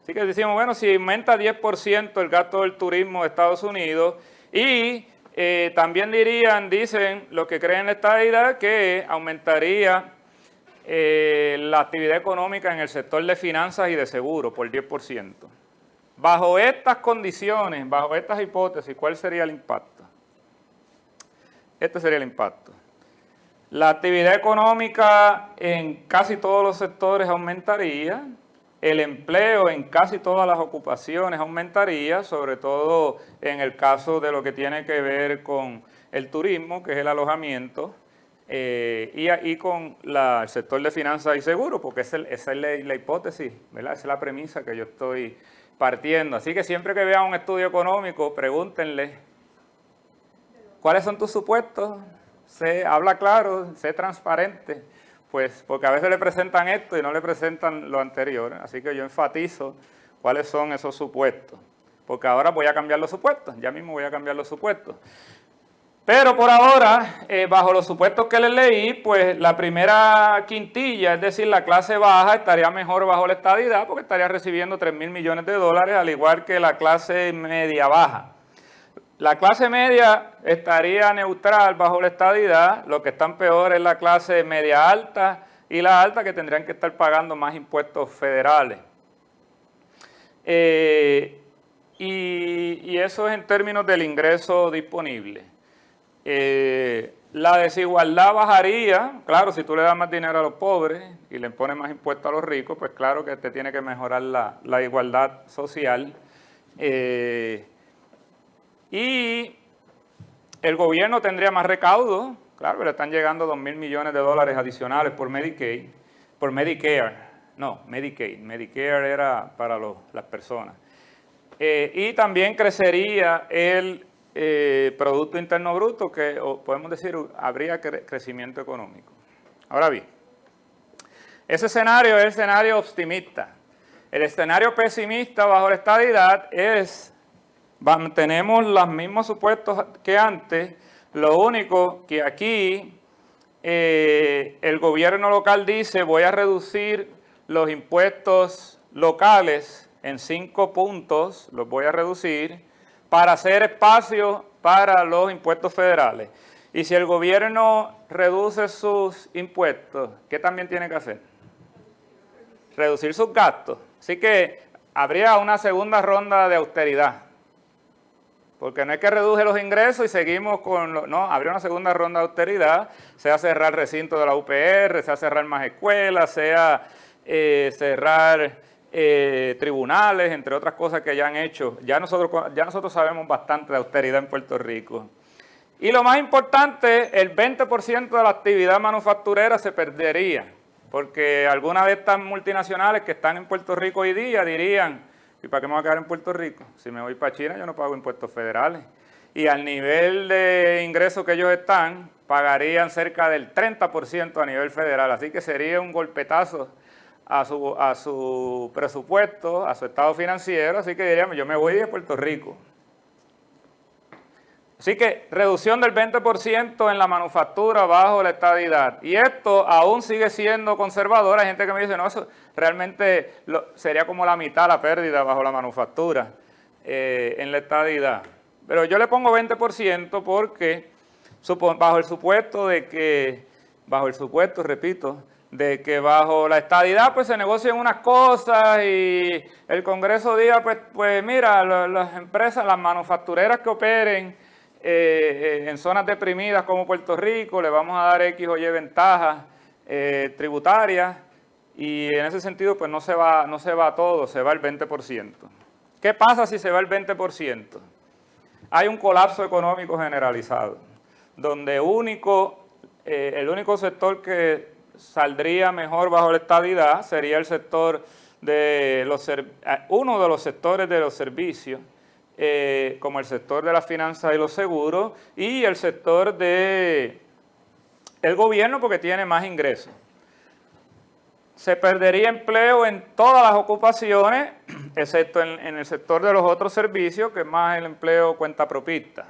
Así que decimos, bueno, si aumenta 10% el gasto del turismo de Estados Unidos, y también dicen los que creen en la estadidad, que aumentaría la actividad económica en el sector de finanzas y de seguros por 10%. Bajo estas condiciones, bajo estas hipótesis, ¿cuál sería el impacto? Este sería el impacto. La actividad económica en casi todos los sectores aumentaría, el empleo en casi todas las ocupaciones aumentaría, sobre todo en el caso de lo que tiene que ver con el turismo, que es el alojamiento, y con el sector de finanzas y seguros, porque esa es la hipótesis, ¿verdad? Esa es la premisa que yo estoy partiendo. Así que siempre que vean un estudio económico, pregúntenle, ¿cuáles son tus supuestos? Habla claro, sé transparente, pues porque a veces le presentan esto y no le presentan lo anterior. Así que yo enfatizo cuáles son esos supuestos, porque ahora voy a cambiar los supuestos, ya mismo voy a cambiar los supuestos. Pero por ahora, bajo los supuestos que les leí, pues la primera quintilla, es decir, la clase baja, estaría mejor bajo la estadidad porque estaría recibiendo 3.000 millones de dólares, al igual que la clase media baja. La clase media estaría neutral bajo la estadidad, lo que están peor es la clase media alta y la alta, que tendrían que estar pagando más impuestos federales. Y eso es en términos del ingreso disponible. La desigualdad bajaría, claro, si tú le das más dinero a los pobres y le pones más impuestos a los ricos, pues claro que te tiene que mejorar la igualdad social. Y el gobierno tendría más recaudo, claro, le están llegando 2.000 millones de dólares adicionales por Medicaid, por Medicare, no, Medicaid, Medicare era para las personas. Y también crecería el Producto Interno Bruto, que podemos decir habría crecimiento económico. Ahora bien, ese escenario es el escenario optimista. El escenario pesimista bajo la estadidad es, mantenemos los mismos supuestos que antes, lo único que aquí el gobierno local dice voy a reducir los impuestos locales en 5 puntos, los voy a reducir para hacer espacio para los impuestos federales. Y si el gobierno reduce sus impuestos, ¿qué también tiene que hacer? Reducir sus gastos. Así que habría una segunda ronda de austeridad. Porque no es que reduje los ingresos y seguimos con... no, habría una segunda ronda de austeridad, sea cerrar recinto de la UPR, sea cerrar más escuelas, sea cerrar tribunales, entre otras cosas que ya han hecho. Ya nosotros sabemos bastante de austeridad en Puerto Rico. Y lo más importante, el 20% de la actividad manufacturera se perdería, porque algunas de estas multinacionales que están en Puerto Rico hoy día dirían, ¿y para qué me voy a quedar en Puerto Rico? Si me voy para China yo no pago impuestos federales. Y al nivel de ingresos que ellos están, pagarían cerca del 30% a nivel federal. Así que sería un golpetazo a su presupuesto, a su estado financiero. Así que diríamos, yo me voy de Puerto Rico. Así que reducción del 20% en la manufactura bajo la estadidad. Y esto aún sigue siendo conservador. Hay gente que me dice, no, eso realmente sería como la mitad la pérdida bajo la manufactura en la estadidad. Pero yo le pongo 20% porque bajo el supuesto, repito, de que bajo la estadidad pues se negocian unas cosas y el Congreso diga, pues mira, las empresas, las manufactureras que operen en zonas deprimidas como Puerto Rico, le vamos a dar X o Y ventajas tributarias y en ese sentido pues no se va todo, se va el 20%. ¿Qué pasa si se va el 20%? Hay un colapso económico generalizado, donde el único sector que saldría mejor bajo la estadidad sería el sector de uno de los sectores de los servicios, como el sector de las finanzas y los seguros, y el sector del gobierno porque tiene más ingresos. Se perdería empleo en todas las ocupaciones, excepto en el sector de los otros servicios, que es más el empleo cuentapropista.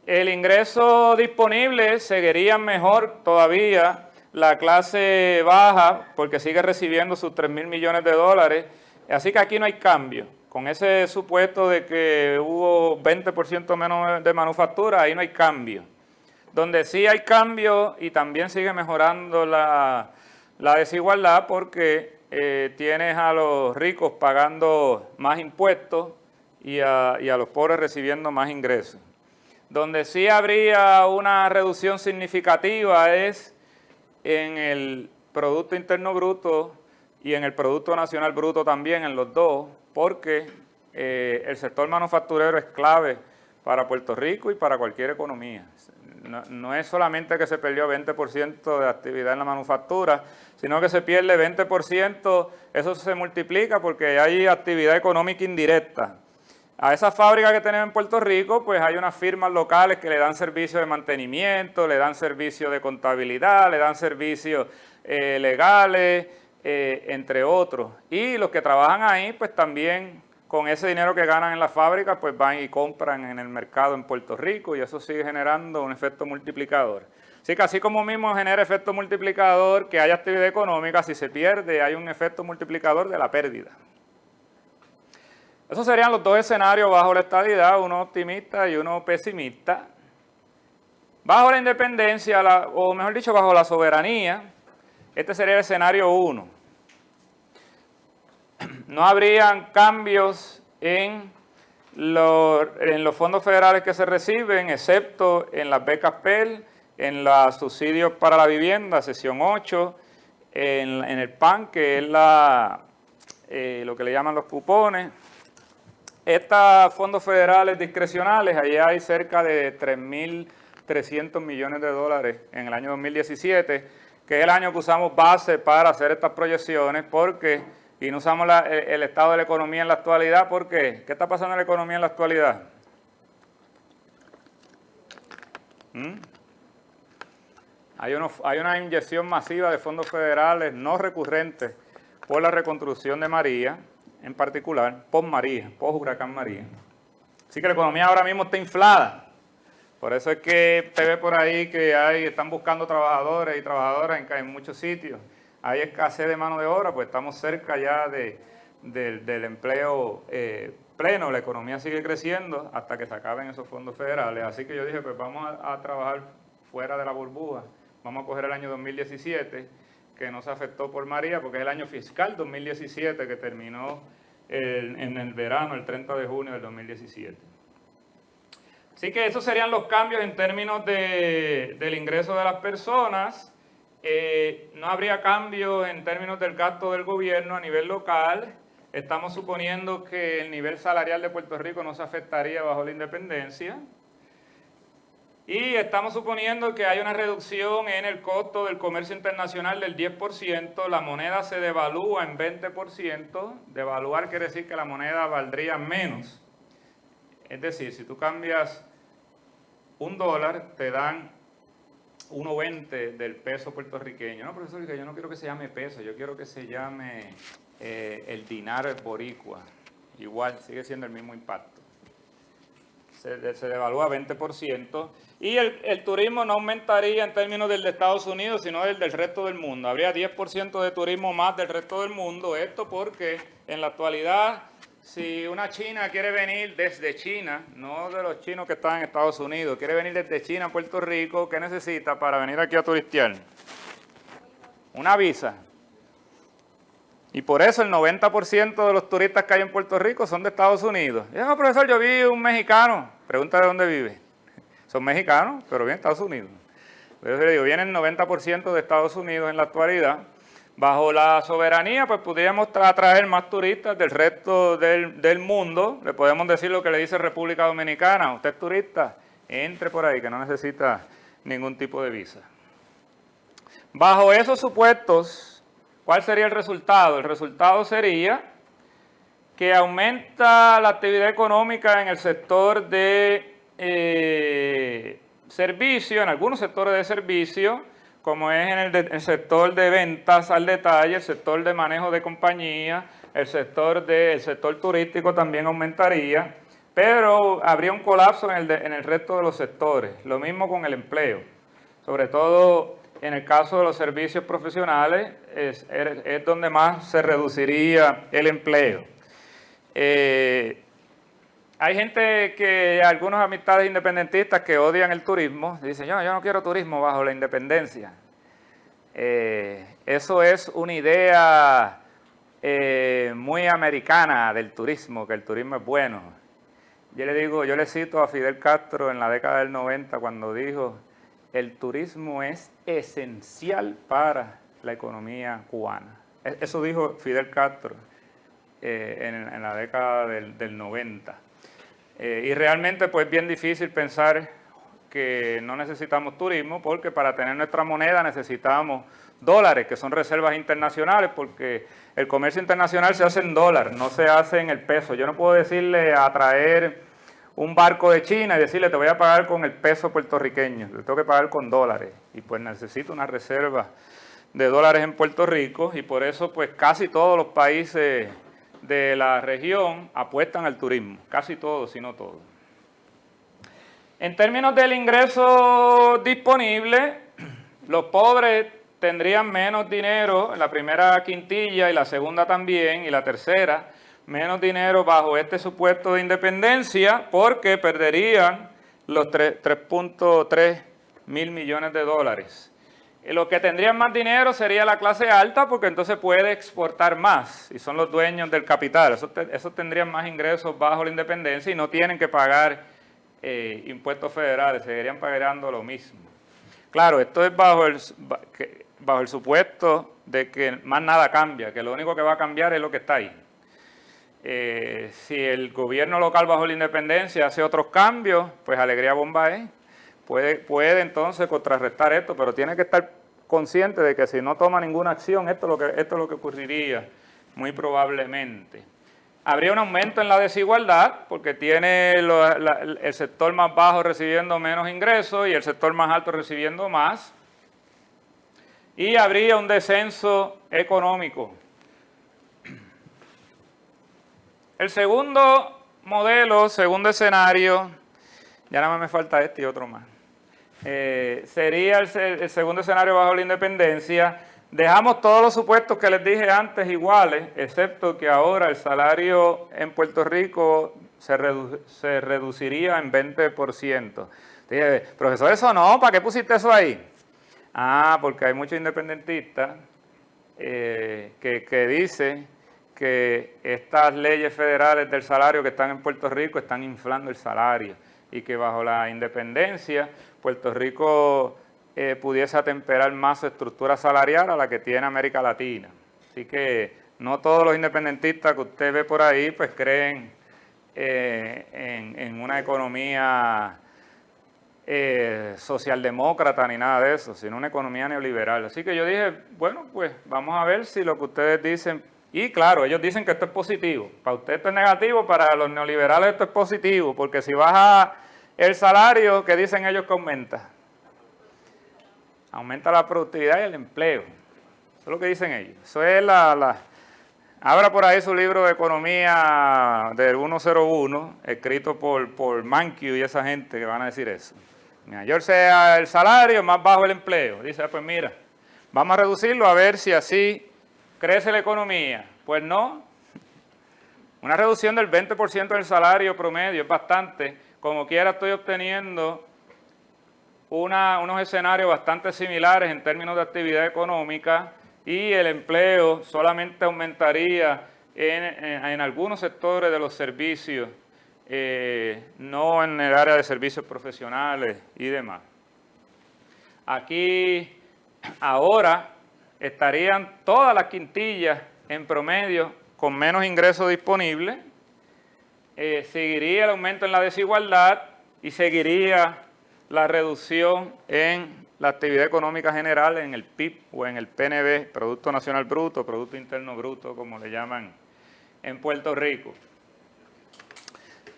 El ingreso disponible seguiría mejor todavía la clase baja, porque sigue recibiendo sus 3.000 millones de dólares. Así que aquí no hay cambio. Con ese supuesto de que hubo 20% menos de manufactura, ahí no hay cambio. Donde sí hay cambio y también sigue mejorando la desigualdad porque tienes a los ricos pagando más impuestos y a los pobres recibiendo más ingresos. Donde sí habría una reducción significativa es en el Producto Interno Bruto y en el Producto Nacional Bruto también, en los dos, porque el sector manufacturero es clave para Puerto Rico y para cualquier economía. No es solamente que se perdió 20% de actividad en la manufactura, sino que se pierde 20%, eso se multiplica porque hay actividad económica indirecta. A esas fábricas que tenemos en Puerto Rico, pues hay unas firmas locales que le dan servicios de mantenimiento, le dan servicios de contabilidad, le dan servicios legales, entre otros. Y los que trabajan ahí, pues también con ese dinero que ganan en la fábrica, pues van y compran en el mercado en Puerto Rico y eso sigue generando un efecto multiplicador. Así que así como mismo genera efecto multiplicador que hay actividad económica, si se pierde hay un efecto multiplicador de la pérdida. Esos serían los dos escenarios bajo la estadidad, uno optimista y uno pesimista. Bajo la independencia, o mejor dicho, bajo la soberanía, este sería el escenario 1. No habrían cambios en en los fondos federales que se reciben, excepto en las becas Pell, en los subsidios para la vivienda, sección 8, en el PAN, que es lo que le llaman los cupones. Estos fondos federales discrecionales, ahí hay cerca de 3.300 millones de dólares en el año 2017, que es el año que usamos base para hacer estas proyecciones, y no usamos el estado de la economía en la actualidad. ¿Por qué? ¿Qué está pasando en la economía en la actualidad? Hay una inyección masiva de fondos federales no recurrentes por la reconstrucción de María, en particular, post huracán María. Así que la economía ahora mismo está inflada. Por eso es que usted ve por ahí que están buscando trabajadores y trabajadoras en muchos sitios. Hay escasez de mano de obra, pues estamos cerca ya del empleo pleno. La economía sigue creciendo hasta que se acaben esos fondos federales. Así que yo dije, pues vamos a trabajar fuera de la burbuja. Vamos a coger el año 2017, que no se afectó por María, porque es el año fiscal 2017 que terminó en el verano, el 30 de junio del 2017. Así que esos serían los cambios en términos del ingreso de las personas. No habría cambios en términos del gasto del gobierno a nivel local. Estamos suponiendo que el nivel salarial de Puerto Rico no se afectaría bajo la independencia. Y estamos suponiendo que hay una reducción en el costo del comercio internacional del 10%, la moneda se devalúa en 20%, devaluar quiere decir que la moneda valdría menos. Es decir, si tú cambias $1, te dan 1.20 del peso puertorriqueño. No, profesor, yo no quiero que se llame peso, yo quiero que se llame el dinar boricua. Igual, sigue siendo el mismo impacto. Se devalúa 20%. Y el turismo no aumentaría en términos del de Estados Unidos, sino del resto del mundo. Habría 10% de turismo más del resto del mundo. Esto porque en la actualidad, si una china quiere venir desde China, no de los chinos que están en Estados Unidos, quiere venir desde China a Puerto Rico, ¿qué necesita para venir aquí a turistear? Una visa. Y por eso el 90% de los turistas que hay en Puerto Rico son de Estados Unidos. Y no, profesor, yo vi un mexicano. Pregunta de dónde vive. Son mexicanos, pero vienen de Estados Unidos. Yo le digo, vienen el 90% de Estados Unidos en la actualidad. Bajo la soberanía, pues podríamos atraer más turistas del resto del mundo. Le podemos decir lo que le dice República Dominicana. Usted es turista, entre por ahí, que no necesita ningún tipo de visa. Bajo esos supuestos, ¿cuál sería el resultado? El resultado sería que aumenta la actividad económica en el sector de servicio, en algunos sectores de servicio, como es en el sector de ventas al detalle, el sector de manejo de compañía, el sector turístico también aumentaría, pero habría un colapso en el resto de los sectores. Lo mismo con el empleo, sobre todo en el caso de los servicios profesionales, es donde más se reduciría el empleo. Hay gente algunas amistades independentistas que odian el turismo, dicen, yo no quiero turismo bajo la independencia. Eso es una idea muy americana del turismo, que el turismo es bueno. Yo le cito a Fidel Castro en la década del 90 cuando dijo, el turismo es esencial para la economía cubana. Eso dijo Fidel Castro en la década del 90. Y realmente pues es bien difícil pensar que no necesitamos turismo, porque para tener nuestra moneda necesitamos dólares, que son reservas internacionales, porque el comercio internacional se hace en dólar, no se hace en el peso. Yo no puedo decirle a traer un barco de China y decirle te voy a pagar con el peso puertorriqueño, le tengo que pagar con dólares, y pues necesito una reserva de dólares en Puerto Rico, y por eso pues casi todos los países de la región apuestan al turismo, casi todos, si no todos. En términos del ingreso disponible, los pobres tendrían menos dinero en la primera quintilla y la segunda también, y la tercera, menos dinero bajo este supuesto de independencia, porque perderían los 3.3 mil millones de dólares. Los que tendrían más dinero sería la clase alta, porque entonces puede exportar más y son los dueños del capital. Esos tendrían más ingresos bajo la independencia y no tienen que pagar impuestos federales, seguirían pagando lo mismo. Claro, esto es bajo el supuesto de que más nada cambia, que lo único que va a cambiar es lo que está ahí. Si el gobierno local bajo la independencia hace otros cambios, pues alegría bomba puede entonces contrarrestar esto, pero tiene que estar consciente de que si no toma ninguna acción, esto es lo que ocurriría muy probablemente. Habría un aumento en la desigualdad, porque tiene el sector más bajo recibiendo menos ingresos y el sector más alto recibiendo más. Y habría un descenso económico. El segundo modelo, segundo escenario, ya nada más me falta este y otro más, sería el segundo escenario bajo la independencia. Dejamos todos los supuestos que les dije antes iguales, excepto que ahora el salario en Puerto Rico se reduciría en 20%. Dije, profesor, eso no, ¿para qué pusiste eso ahí? Porque hay muchos independentistas que dicen que estas leyes federales del salario que están en Puerto Rico están inflando el salario y que bajo la independencia Puerto Rico pudiese atemperar más su estructura salarial a la que tiene América Latina. Así que no todos los independentistas que usted ve por ahí pues creen en una economía socialdemócrata ni nada de eso, sino una economía neoliberal. Así que yo dije, bueno, pues vamos a ver si lo que ustedes dicen, y claro, ellos dicen que esto es positivo. Para usted esto es negativo, para los neoliberales esto es positivo, porque si baja el salario, ¿qué dicen ellos que aumenta? Aumenta la productividad y el empleo. Eso es lo que dicen ellos. Eso es abra por ahí su libro de economía del 101, escrito por Mankiw y esa gente que van a decir eso. Mayor sea el salario, más bajo el empleo. Dice, pues mira, vamos a reducirlo a ver si así crece la economía. Pues no. Una reducción del 20% del salario promedio es bastante. Como quiera estoy obteniendo unos escenarios bastante similares en términos de actividad económica y el empleo solamente aumentaría en algunos sectores de los servicios, no en el área de servicios profesionales y demás. Aquí ahora estarían todas las quintillas en promedio con menos ingresos disponibles, seguiría el aumento en la desigualdad y seguiría la reducción en la actividad económica general, en el PIB o en el PNB, Producto Nacional Bruto, Producto Interno Bruto, como le llaman en Puerto Rico.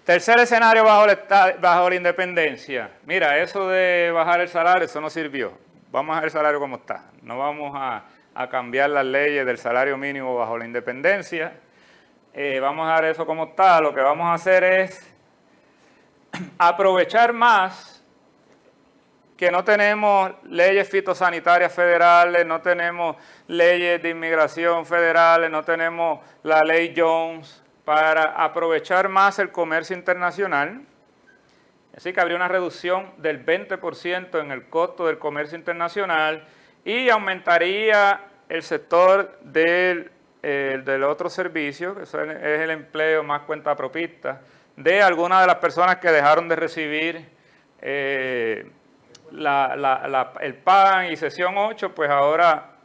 Tercer escenario bajo la independencia. Mira, eso de bajar el salario, eso no sirvió. Vamos a dejar el salario como está. No vamos a cambiar las leyes del salario mínimo bajo la independencia. Vamos a dejar eso como está. Lo que vamos a hacer es aprovechar más que no tenemos leyes fitosanitarias federales, no tenemos leyes de inmigración federales, no tenemos la ley Jones, para aprovechar más el comercio internacional. Así que habría una reducción del 20% en el costo del comercio internacional y aumentaría el sector del otro servicio, que es el empleo más cuentapropista, de algunas de las personas que dejaron de recibir el PAN y sesión 8, pues ahora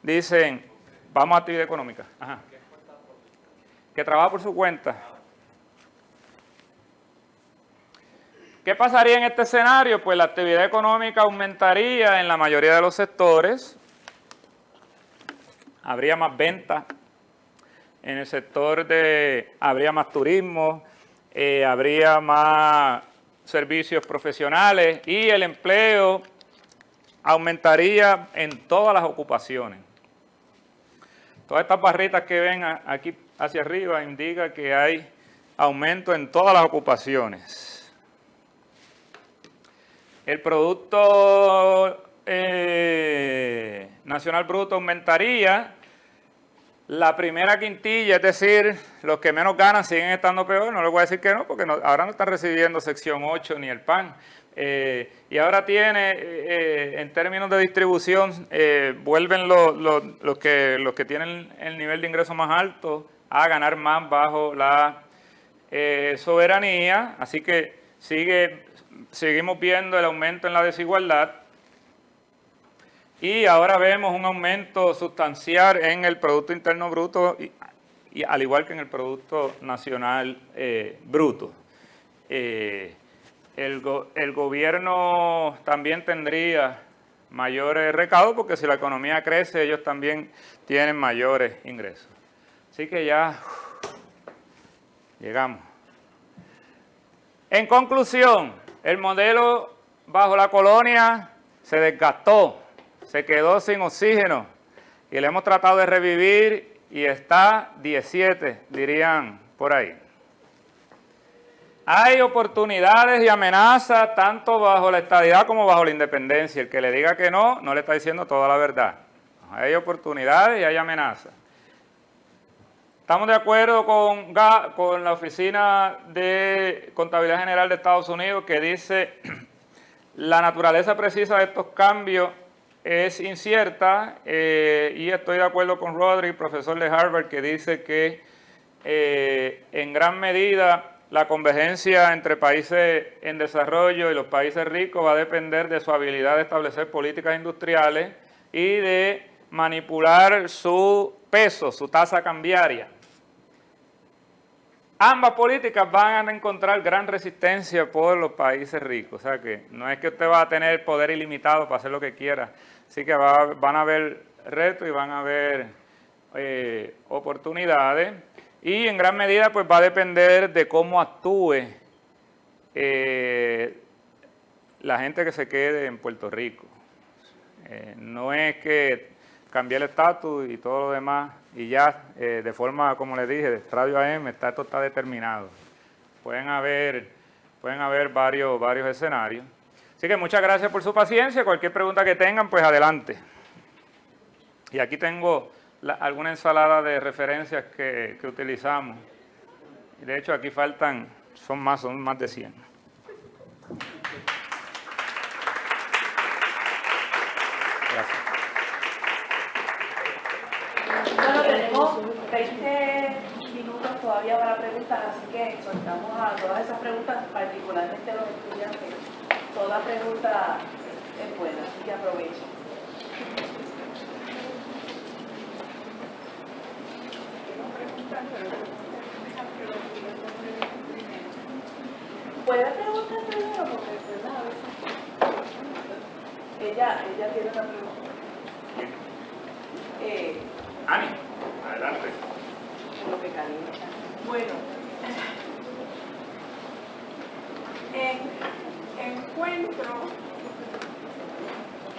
dicen, vamos a actividad económica. Ajá. Que trabaja por su cuenta. ¿Qué pasaría en este escenario? Pues la actividad económica aumentaría en la mayoría de los sectores. Habría más ventas. En el sector habría más turismo, habría más servicios profesionales y el empleo aumentaría en todas las ocupaciones. Todas estas barritas que ven aquí hacia arriba indican que hay aumento en todas las ocupaciones. El Producto Nacional Bruto aumentaría. La primera quintilla, es decir, los que menos ganan siguen estando peor. No les voy a decir que no, porque ahora no están recibiendo sección 8 ni el PAN. Y ahora tiene, en términos de distribución, vuelven los que tienen el nivel de ingreso más alto a ganar más bajo la soberanía. Así que seguimos viendo el aumento en la desigualdad. Y ahora vemos un aumento sustancial en el Producto Interno Bruto, y al igual que en el Producto Nacional Bruto. El gobierno también tendría mayores recaudos, porque si la economía crece, ellos también tienen mayores ingresos. Así que ya llegamos. En conclusión, el modelo bajo la colonia se desgastó, se quedó sin oxígeno y le hemos tratado de revivir y está 17, dirían por ahí. Hay oportunidades y amenazas tanto bajo la estadidad como bajo la independencia. El que le diga que no, no le está diciendo toda la verdad. Hay oportunidades y hay amenazas. Estamos de acuerdo con la Oficina de Contabilidad General de Estados Unidos, que dice la naturaleza precisa de estos cambios es incierta, y estoy de acuerdo con Rodri, profesor de Harvard, que dice que en gran medida la convergencia entre países en desarrollo y los países ricos va a depender de su habilidad de establecer políticas industriales y de manipular su peso, su tasa cambiaria. Ambas políticas van a encontrar gran resistencia por los países ricos. O sea que no es que usted va a tener poder ilimitado para hacer lo que quiera. Así que van a haber retos y van a haber oportunidades. Y en gran medida pues va a depender de cómo actúe la gente que se quede en Puerto Rico. No es que cambie el estatus y todo lo demás y ya de forma, como les dije, de Radio AM, esto está determinado. Pueden haber varios escenarios. Así que muchas gracias por su paciencia. Cualquier pregunta que tengan, pues adelante. Y aquí tengo alguna ensalada de referencias que utilizamos. Y de hecho aquí faltan, son más de 100. Gracias. Bueno, tenemos 20 minutos todavía para preguntas, así que soltamos a todas esas preguntas, particularmente a los estudiantes. Toda pregunta es buena, así que aprovechen. ¿Puede preguntar primero? Porque ¿verdad? A veces ella tiene una pregunta. Ani, adelante. Lo que calienta. Bueno, encuentro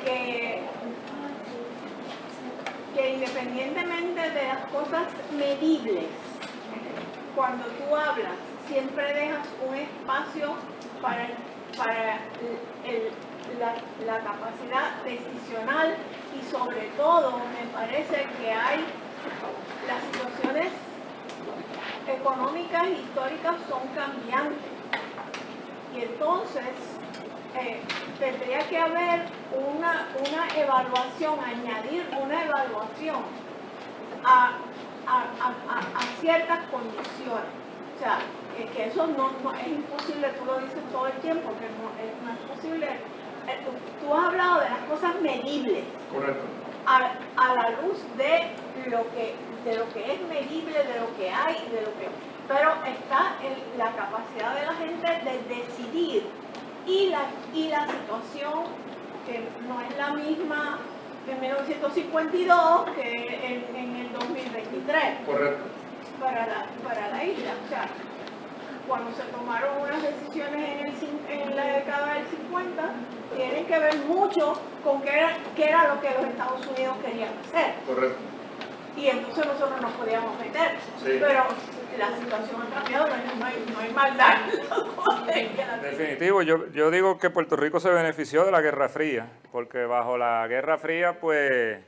que independientemente de las cosas medibles, cuando tú hablas, siempre dejas un espacio para la capacidad decisional, y sobre todo me parece que hay las situaciones económicas e históricas son cambiantes, y entonces tendría que haber una evaluación, añadir una evaluación a ciertas condiciones. O sea, que eso no es imposible, tú lo dices todo el tiempo, que no es posible. Tú has hablado de las cosas medibles. Correcto. A la luz de lo que es medible, de lo que hay, pero está en la capacidad de la gente de decidir, y la situación que no es la misma en 1952 que en el 2023. Correcto. Para la isla. O sea, cuando se tomaron unas decisiones en la década del 50, tienen que ver mucho con qué era lo que los Estados Unidos querían hacer. Correcto. Y entonces nosotros nos podíamos meter. Sí. Pero la situación ha cambiado, no hay maldad. Definitivo, yo digo que Puerto Rico se benefició de la Guerra Fría, porque bajo la Guerra Fría, pues,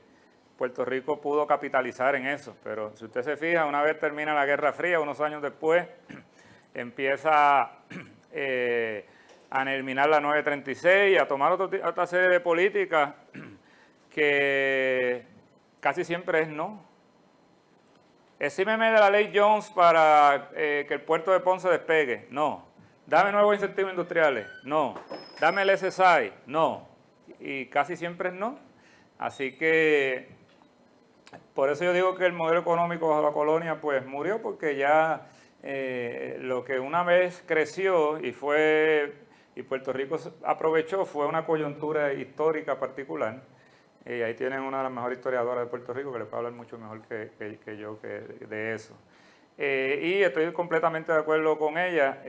Puerto Rico pudo capitalizar en eso. Pero si usted se fija, una vez termina la Guerra Fría, unos años después, empieza a a eliminar la 936, a tomar otra serie de políticas que casi siempre es no. Exímeme de la ley Jones para que el puerto de Ponce despegue. No. Dame nuevos incentivos industriales. No. Dame el SSI. No. Y casi siempre es no. Así que por eso yo digo que el modelo económico bajo la colonia pues murió, porque ya lo que una vez creció y Puerto Rico aprovechó fue una coyuntura histórica particular. Ahí tienen una de las mejores historiadoras de Puerto Rico que les puede hablar mucho mejor que yo de eso. Y estoy completamente de acuerdo con ella.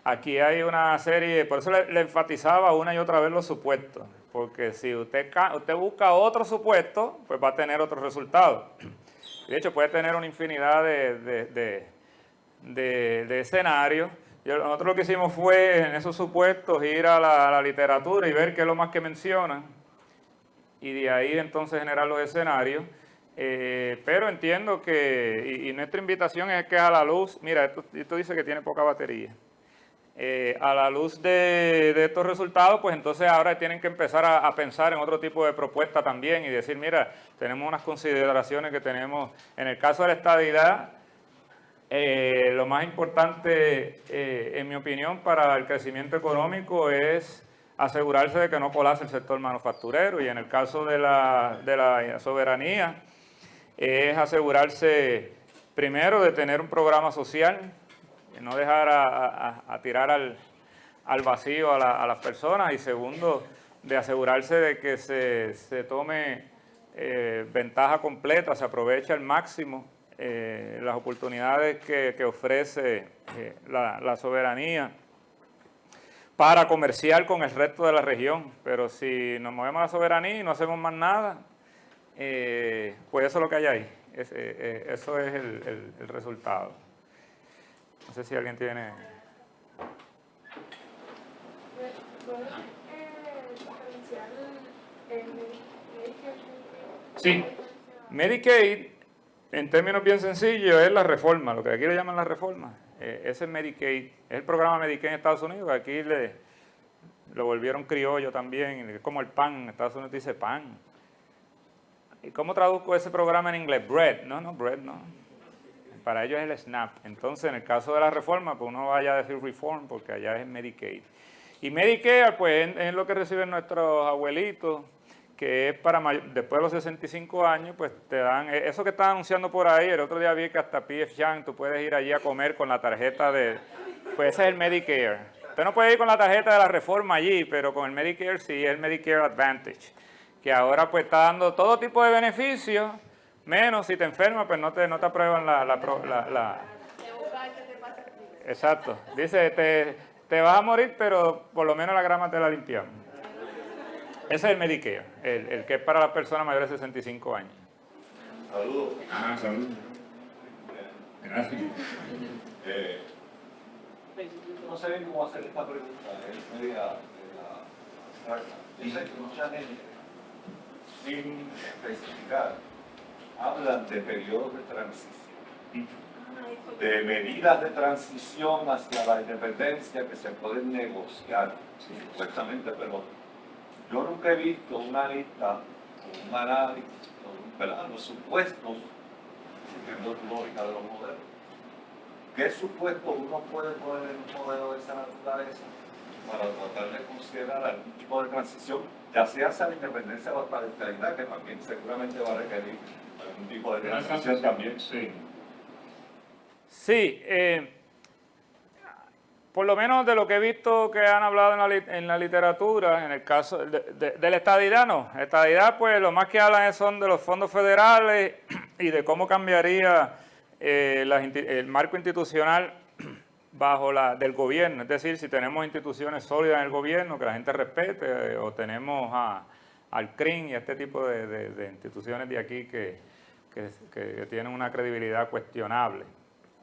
Aquí hay una serie, por eso le enfatizaba una y otra vez los supuestos, porque si usted busca otro supuesto, pues va a tener otros resultados. De hecho, puede tener una infinidad de escenarios. Nosotros lo que hicimos fue, en esos supuestos, ir a la literatura y ver qué es lo más que mencionan, y de ahí entonces generar los escenarios. Pero entiendo que, y nuestra invitación es que a la luz, mira, esto dice que tiene poca batería. A la luz de estos resultados, pues entonces ahora tienen que empezar a pensar en otro tipo de propuesta también y decir, mira, tenemos unas consideraciones que tenemos. En el caso de la estadidad, lo más importante, en mi opinión, para el crecimiento económico es asegurarse de que no colapse el sector manufacturero, y en el caso de la soberanía es asegurarse primero de tener un programa social, no dejar a tirar al vacío a las personas, y segundo, de asegurarse de que se tome ventaja completa, se aproveche al máximo las oportunidades que ofrece la soberanía para comerciar con el resto de la región. Pero si nos movemos a la soberanía y no hacemos más nada, pues eso es lo que hay ahí. Eso es el resultado. No sé si alguien tiene... Sí, Medicaid, en términos bien sencillos, es la reforma, lo que aquí le llaman la reforma. Ese es Medicaid, es el programa Medicaid en Estados Unidos, que aquí lo volvieron criollo también, es como el pan, en Estados Unidos dice pan. ¿Y cómo traduzco ese programa en inglés? Bread, no, bread no. Para ellos es el SNAP. Entonces, en el caso de la reforma, pues uno vaya a decir reform, porque allá es Medicaid. Y Medicare, pues es lo que reciben nuestros abuelitos, que es para después de los 65 años, pues te dan, eso que están anunciando por ahí, el otro día vi que hasta P.F. Chang, tú puedes ir allí a comer con la tarjeta pues ese es el Medicare. Usted no puede ir con la tarjeta de la reforma allí, pero con el Medicare sí, es el Medicare Advantage, que ahora pues está dando todo tipo de beneficios, menos si te enfermas, pues no te aprueban Exacto, dice, te vas a morir, pero por lo menos la grama te la limpiamos. Ese es el Medicare, el que es para las personas mayores de 65 años. Saludos. Saludos. Gracias. No sé bien cómo hacer esta pregunta, es media abstracta. Dice que mucha gente, sin especificar, hablan de periodos de transición, de medidas de transición hacia la independencia que se pueden negociar, supuestamente, pero yo nunca he visto una lista, un análisis, los supuestos, siguiendo tu lógica de los modelos. ¿Qué supuesto uno puede poner en un modelo de esa naturaleza para tratar de considerar algún tipo de transición, ya sea hacia la independencia o hacia la estabilidad, que también seguramente va a requerir algún tipo de transición también? Sí, por lo menos de lo que he visto que han hablado en la literatura, en el caso de la estadidad, no. La estadidad, pues lo más que hablan son de los fondos federales y de cómo cambiaría el marco institucional del gobierno. Es decir, si tenemos instituciones sólidas en el gobierno que la gente respete, o tenemos al CRIN y a este tipo de instituciones de aquí que tienen una credibilidad cuestionable.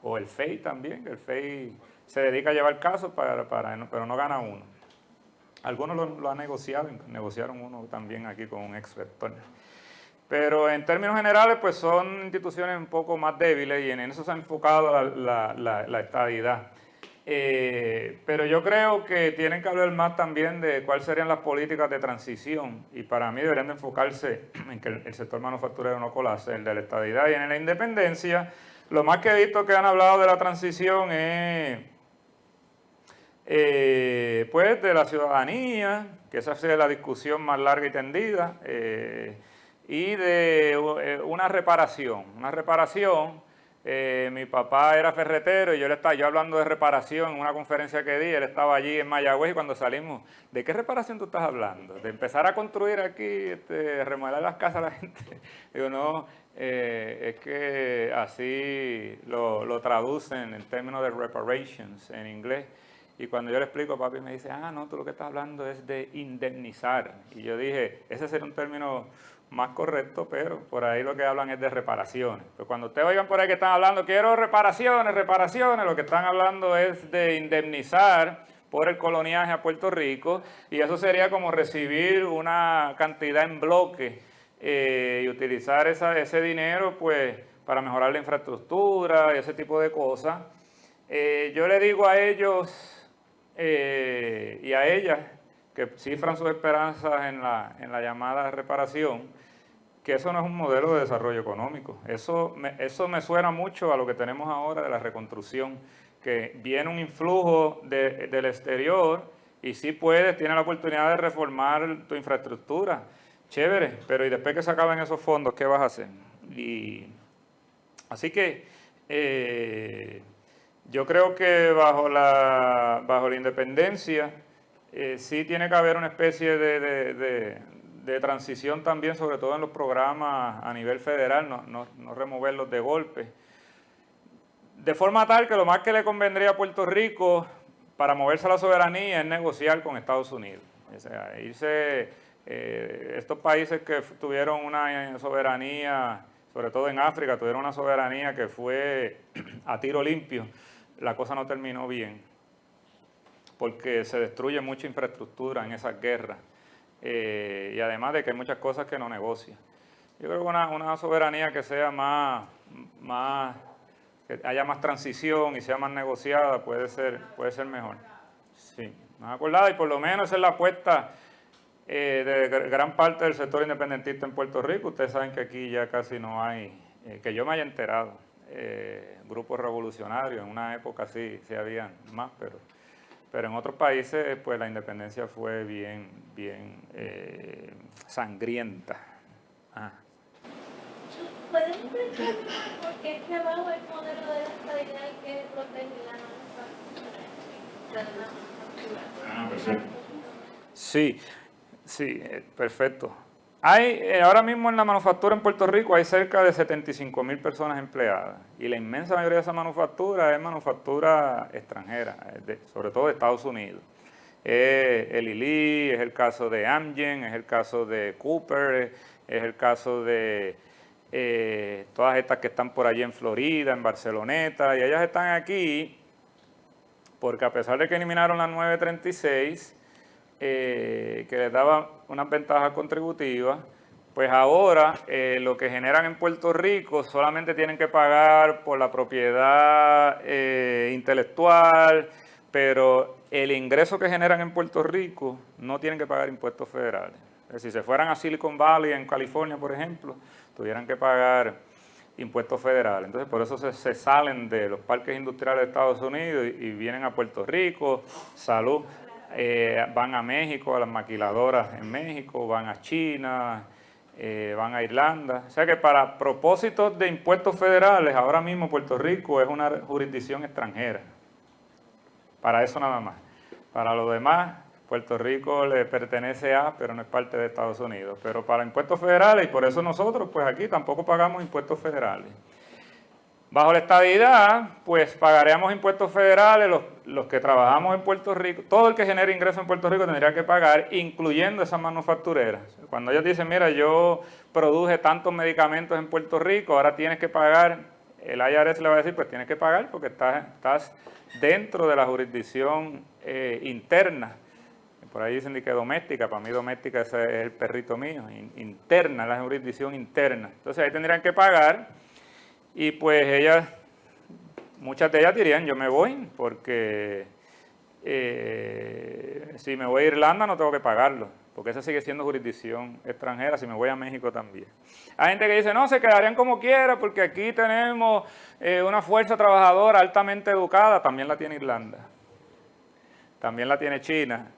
O el FEI también, que el FEI se dedica a llevar casos, pero no gana uno. Algunos lo han negociado, negociaron uno también aquí con un ex rector. Pero en términos generales, pues son instituciones un poco más débiles, y en eso se ha enfocado la estadidad. Pero yo creo que tienen que hablar más también de cuáles serían las políticas de transición, y para mí deberían de enfocarse en que el sector manufacturero no colapse, el de la estadidad y en la independencia. Lo más que he visto que han hablado de la transición es pues de la ciudadanía, que esa sea la discusión más larga y tendida, y de una reparación. Mi papá era ferretero y yo hablando de reparación en una conferencia que di, él estaba allí en Mayagüez y cuando salimos, ¿de qué reparación tú estás hablando? ¿De empezar a construir aquí, remodelar las casas a la gente? Digo, no, es que así lo traducen en términos de reparations en inglés. Y cuando yo le explico, papi me dice, no, tú lo que estás hablando es de indemnizar. Y yo dije, ese sería un término más correcto, pero por ahí lo que hablan es de reparaciones. Pero cuando ustedes oigan por ahí que están hablando, quiero reparaciones, lo que están hablando es de indemnizar por el coloniaje a Puerto Rico, y eso sería como recibir una cantidad en bloque y utilizar ese dinero pues para mejorar la infraestructura y ese tipo de cosas. Yo le digo a ellos y a ellas que cifran sus esperanzas en la llamada reparación, que eso no es un modelo de desarrollo económico. Eso me suena mucho a lo que tenemos ahora de la reconstrucción, que viene un influjo del exterior y sí tienes la oportunidad de reformar tu infraestructura. Chévere, pero y después que se acaben esos fondos, ¿qué vas a hacer? Así que yo creo que bajo la independencia sí tiene que haber una especie de transición también, sobre todo en los programas a nivel federal, no removerlos de golpe. De forma tal que lo más que le convendría a Puerto Rico para moverse a la soberanía es negociar con Estados Unidos. O sea, estos países que tuvieron una soberanía, sobre todo en África, tuvieron una soberanía que fue a tiro limpio. La cosa no terminó bien, porque se destruye mucha infraestructura en esas guerras, y además de que hay muchas cosas que no negocia. Yo creo que una soberanía que sea que haya más transición y sea más negociada puede ser mejor. Sí, más acordada, y por lo menos esa es la apuesta de gran parte del sector independentista en Puerto Rico. Ustedes saben que aquí ya casi no hay, que yo me haya enterado, grupos revolucionarios. En una época sí habían más, pero en otros países pues la independencia fue bien sangrienta. ¿Puedes explicar por qué es que bajo el modelo de la estabilidad que protege la manufactura? Sí, perfecto. Ahora mismo en la manufactura en Puerto Rico hay cerca de 75,000 personas empleadas, y la inmensa mayoría de esa manufactura es manufactura extranjera, sobre todo de Estados Unidos. Eli Lilly, es el caso de Amgen, es el caso de Cooper, es el caso de todas estas que están por allí en Florida, en Barceloneta, y ellas están aquí porque a pesar de que eliminaron la 936, que les daba unas ventajas contributivas, pues ahora lo que generan en Puerto Rico solamente tienen que pagar por la propiedad intelectual, pero el ingreso que generan en Puerto Rico no tienen que pagar impuestos federales. Si se fueran a Silicon Valley, en California, por ejemplo, tuvieran que pagar impuestos federales. Entonces, por eso se salen de los parques industriales de Estados Unidos y vienen a Puerto Rico. Salud. Van a México, a las maquiladoras en México, van a China, van a Irlanda. O sea que para propósitos de impuestos federales, ahora mismo Puerto Rico es una jurisdicción extranjera. Para eso nada más. Para lo demás, Puerto Rico le pertenece pero no es parte de Estados Unidos. Pero para impuestos federales, y por eso nosotros pues aquí tampoco pagamos impuestos federales. Bajo la estadidad, pues pagaríamos impuestos federales, los que trabajamos en Puerto Rico, todo el que genere ingresos en Puerto Rico tendría que pagar, incluyendo esas manufacturas. Cuando ellos dicen, mira, yo produje tantos medicamentos en Puerto Rico, ahora tienes que pagar, el IRS le va a decir, pues tienes que pagar porque estás dentro de la jurisdicción interna. Por ahí dicen que doméstica, para mí doméstica ese es el perrito mío, interna, la jurisdicción interna. Entonces ahí tendrían que pagar. Y pues ellas muchas de ellas dirían yo me voy porque si me voy a Irlanda no tengo que pagarlo, porque esa sigue siendo jurisdicción extranjera, si me voy a México también. Hay gente que dice, no, se quedarían como quiera porque aquí tenemos una fuerza trabajadora altamente educada, también la tiene Irlanda, también la tiene China,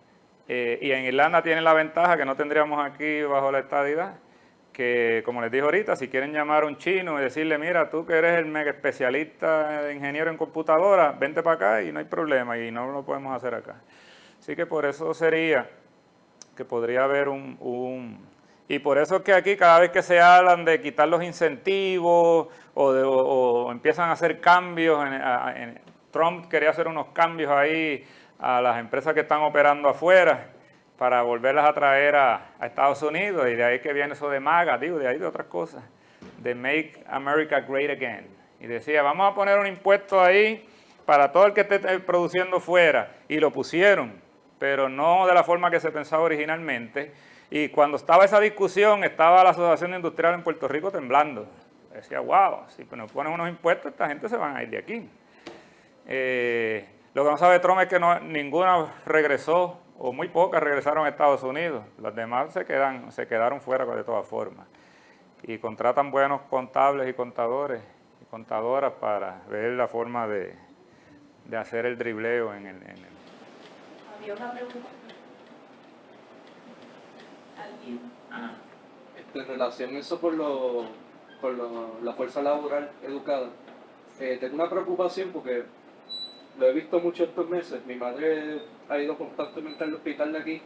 y en Irlanda tienen la ventaja que no tendríamos aquí bajo la estadidad, que como les dije ahorita, si quieren llamar a un chino y decirle, mira, tú que eres el mega especialista de ingeniero en computadora, vente para acá y no hay problema, y no lo podemos hacer acá. Así que por eso sería que podría haber y por eso es que aquí cada vez que se hablan de quitar los incentivos o empiezan a hacer cambios, Trump quería hacer unos cambios ahí a las empresas que están operando afuera para volverlas a traer a Estados Unidos, y de ahí que viene eso de MAGA, de ahí de otras cosas, de Make America Great Again. Y decía, vamos a poner un impuesto ahí para todo el que esté produciendo fuera, y lo pusieron, pero no de la forma que se pensaba originalmente. Y cuando estaba esa discusión, estaba la Asociación Industrial en Puerto Rico temblando. Decía, wow, si nos ponen unos impuestos, esta gente se van a ir de aquí. Lo que no sabe Trump es que ninguna regresó, o muy pocas regresaron a Estados Unidos. Las demás se quedaron fuera de todas formas. Y contratan buenos contables y contadores y contadoras para ver la forma de hacer el dribleo en el... Había una pregunta. ¿Alguien? En relación a eso por la fuerza laboral educada, tengo una preocupación porque lo he visto mucho estos meses. Mi madre ha ido constantemente al hospital de aquí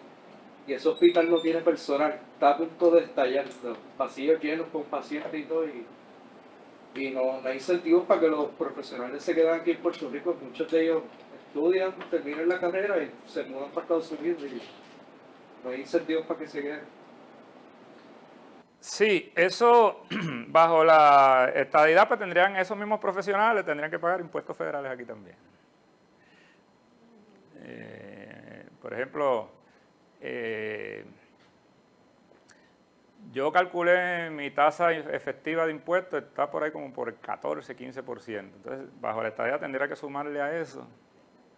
y ese hospital no tiene personal, está a punto de estallar, los pasillos llenos con pacientes y todo, y no hay incentivos para que los profesionales se queden aquí en Puerto Rico. Muchos de ellos estudian, terminan la carrera y se mudan para Estados Unidos y no hay incentivos para que se queden. Sí, eso bajo la estadidad pues tendrían esos mismos profesionales, tendrían que pagar impuestos federales aquí también. Por ejemplo, yo calculé mi tasa efectiva de impuestos, está por ahí como por el 14, 15%. Entonces, bajo la estadidad tendría que sumarle a eso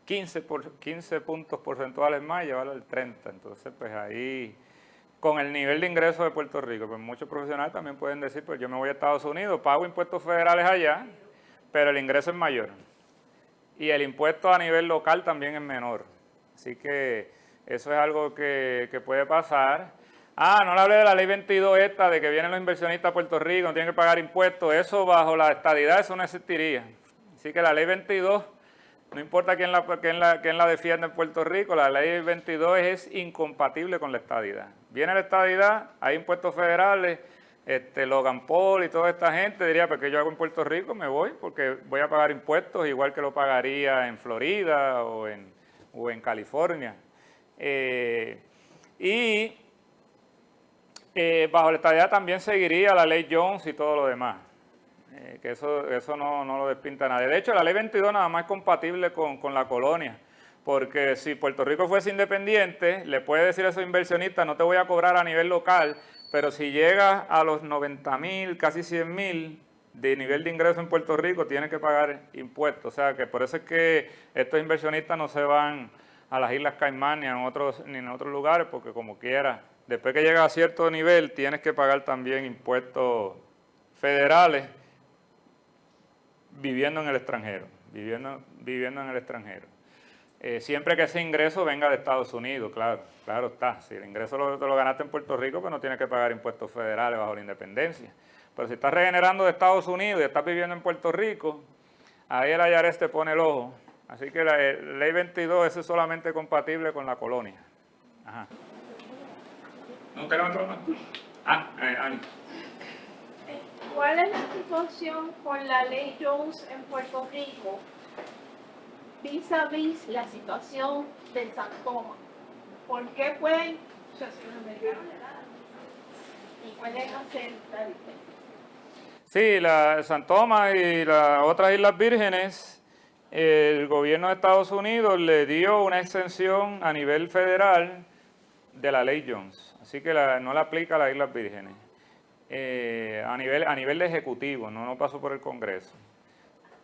15 puntos porcentuales más y llevarlo al 30%. Entonces, pues ahí, con el nivel de ingreso de Puerto Rico, pues muchos profesionales también pueden decir, pues yo me voy a Estados Unidos, pago impuestos federales allá, pero el ingreso es mayor. Y el impuesto a nivel local también es menor. Así que eso es algo que puede pasar. No le hablé de la ley 22 esta, de que vienen los inversionistas a Puerto Rico, no tienen que pagar impuestos. Eso bajo la estadidad, eso no existiría. Así que la ley 22, no importa quién la defienda en Puerto Rico, la ley 22 es incompatible con la estadidad. Viene la estadidad, hay impuestos federales, Logan Paul y toda esta gente diría, pues que yo hago en Puerto Rico, me voy, porque voy a pagar impuestos igual que lo pagaría en Florida o en California. Bajo la estadidad también seguiría la ley Jones y todo lo demás, que eso no lo despinta nadie. De hecho, la ley 22 nada más es compatible con la colonia, porque si Puerto Rico fuese independiente, le puede decir a esos inversionistas, no te voy a cobrar a nivel local, pero si llegas a los 90,000, casi 100,000 de nivel de ingreso en Puerto Rico, tienes que pagar impuestos. O sea, que por eso es que estos inversionistas no se van a las Islas Caimán ni en otros lugares, porque como quiera, después que llegas a cierto nivel, tienes que pagar también impuestos federales viviendo en el extranjero, viviendo en el extranjero. Siempre que ese ingreso venga de Estados Unidos, claro está. Si el ingreso te lo ganaste en Puerto Rico, pues no tienes que pagar impuestos federales bajo la independencia. Pero si estás regenerando de Estados Unidos y estás viviendo en Puerto Rico, ahí el IRS te pone el ojo. Así que la ley 22 eso es solamente compatible con la colonia. Ajá. ¿No tenemos otro más? Ani. ¿Cuál es la situación con la ley Jones en Puerto Rico vis a vis la situación de San Tomás? ¿Por qué pueden y pueden hacer la diferencia? Sí, San Tomás y las otras Islas Vírgenes, el gobierno de Estados Unidos le dio una exención a nivel federal de la ley Jones, así que no la aplica a las Islas Vírgenes, a nivel de ejecutivo, no pasó por el Congreso.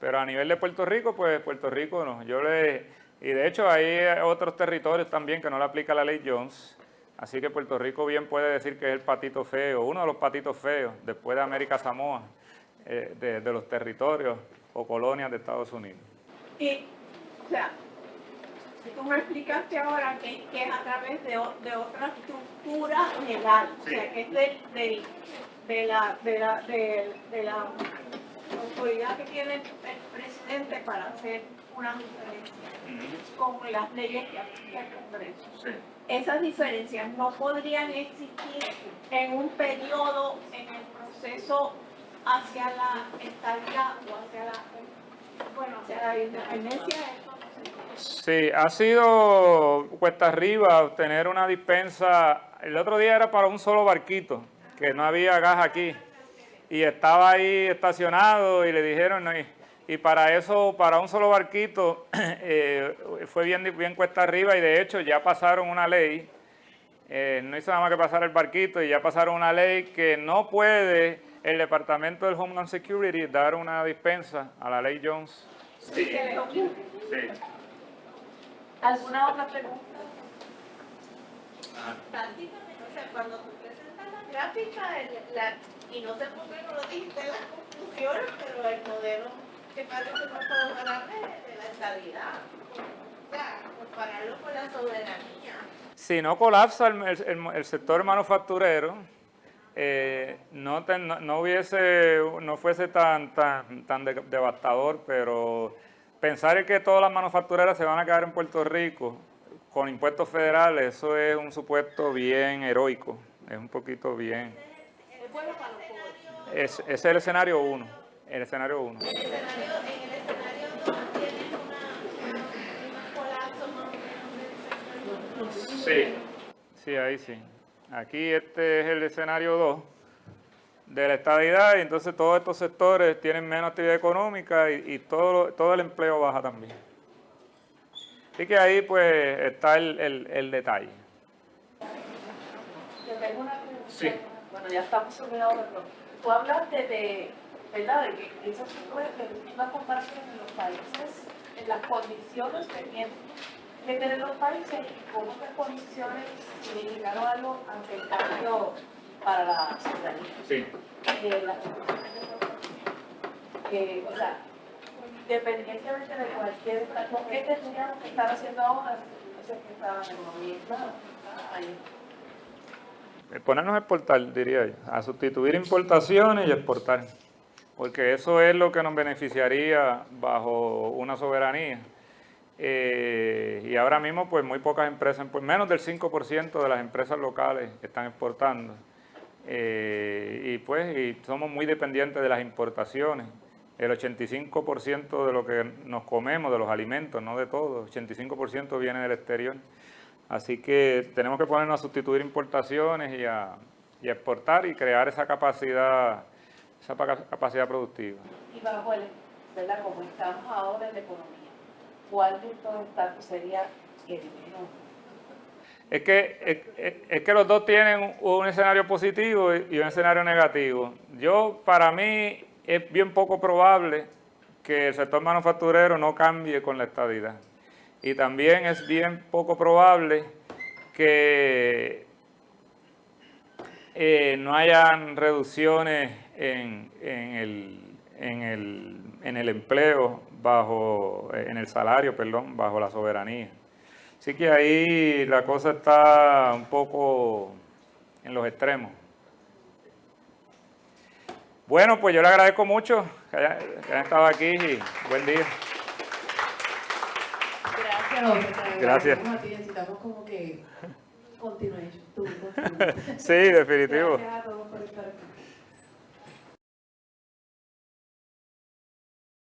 Pero a nivel de Puerto Rico, pues Puerto Rico no. Y de hecho hay otros territorios también que no le aplica la ley Jones. Así que Puerto Rico bien puede decir que es el patito feo, uno de los patitos feos, después de América Samoa, de los territorios o colonias de Estados Unidos. Y, o sea, tú me explicaste ahora que es a través de otra estructura legal, o sea, que es de la autoridad que tiene el presidente para hacer una diferencia con las leyes que aplica el Congreso. Sí. Esas diferencias no podrían existir en un periodo en el proceso hacia la estabilidad o hacia la independencia. Sí, ha sido cuesta arriba obtener una dispensa. El otro día era para un solo barquito, que no había gas aquí. Y estaba ahí estacionado y le dijeron, no, y para eso, para un solo barquito, fue bien cuesta arriba y de hecho ya pasaron una ley, no hizo nada más que pasar el barquito y ya pasaron una ley que no puede el Departamento del Homeland Security dar una dispensa a la ley Jones. Sí. Sí. ¿Alguna otra pregunta? Prácticamente, o sea, cuando tú presentas la gráfica, y no sé por qué no lo dijiste en las conclusiones, pero el modelo que parece que no puedo hablar de la estabilidad, o sea, compararlo con la soberanía. Si no colapsa el sector manufacturero, no fuese tan devastador, pero pensar en que todas las manufactureras se van a quedar en Puerto Rico con impuestos federales, eso es un supuesto bien heroico, es un poquito bien. Ese es el escenario 1. El escenario 1. En el escenario 2 tienes un colapso más o menos del sector. Sí. Sí, ahí sí. Aquí este es el escenario 2 de la estabilidad y entonces todos estos sectores tienen menos actividad económica y todo el empleo baja también. Así que ahí pues está el detalle. Yo tengo una pregunta. Sí. Bueno, ya estamos sobre la hora, pero tú hablaste ¿verdad? De que eso se puede hacer una comparación en los países, en las condiciones que tienen los países y cómo esas condiciones significaron algo ante el cambio para la ciudadanía. Sí. O sea, independientemente de cualquier ¿con qué tendríamos que estar haciendo ahora? Ese que estaba en economía, claro, ahí. Ponernos a exportar, diría yo, a sustituir importaciones y exportar, porque eso es lo que nos beneficiaría bajo una soberanía. Y ahora mismo pues muy pocas empresas, pues menos del 5% de las empresas locales están exportando. Y somos muy dependientes de las importaciones. El 85% de lo que nos comemos, de los alimentos, no de todo, 85% viene del exterior. Así que tenemos que ponernos a sustituir importaciones y a exportar y crear esa capacidad productiva. Y bajo ¿verdad? Como estamos ahora en la economía, ¿cuál de estos estatus sería el menos? Es que los dos tienen un escenario positivo y un escenario negativo. Para mí es bien poco probable que el sector manufacturero no cambie con la estadidad. Y también es bien poco probable que no hayan reducciones en el empleo en el salario, bajo la soberanía. Así que ahí la cosa está un poco en los extremos. Bueno, pues yo le agradezco mucho que hayan estado aquí y buen día. Gracias. Gracias. Necesitamos como que continuation. Sí, definitivo. Gracias a todos por estar aquí.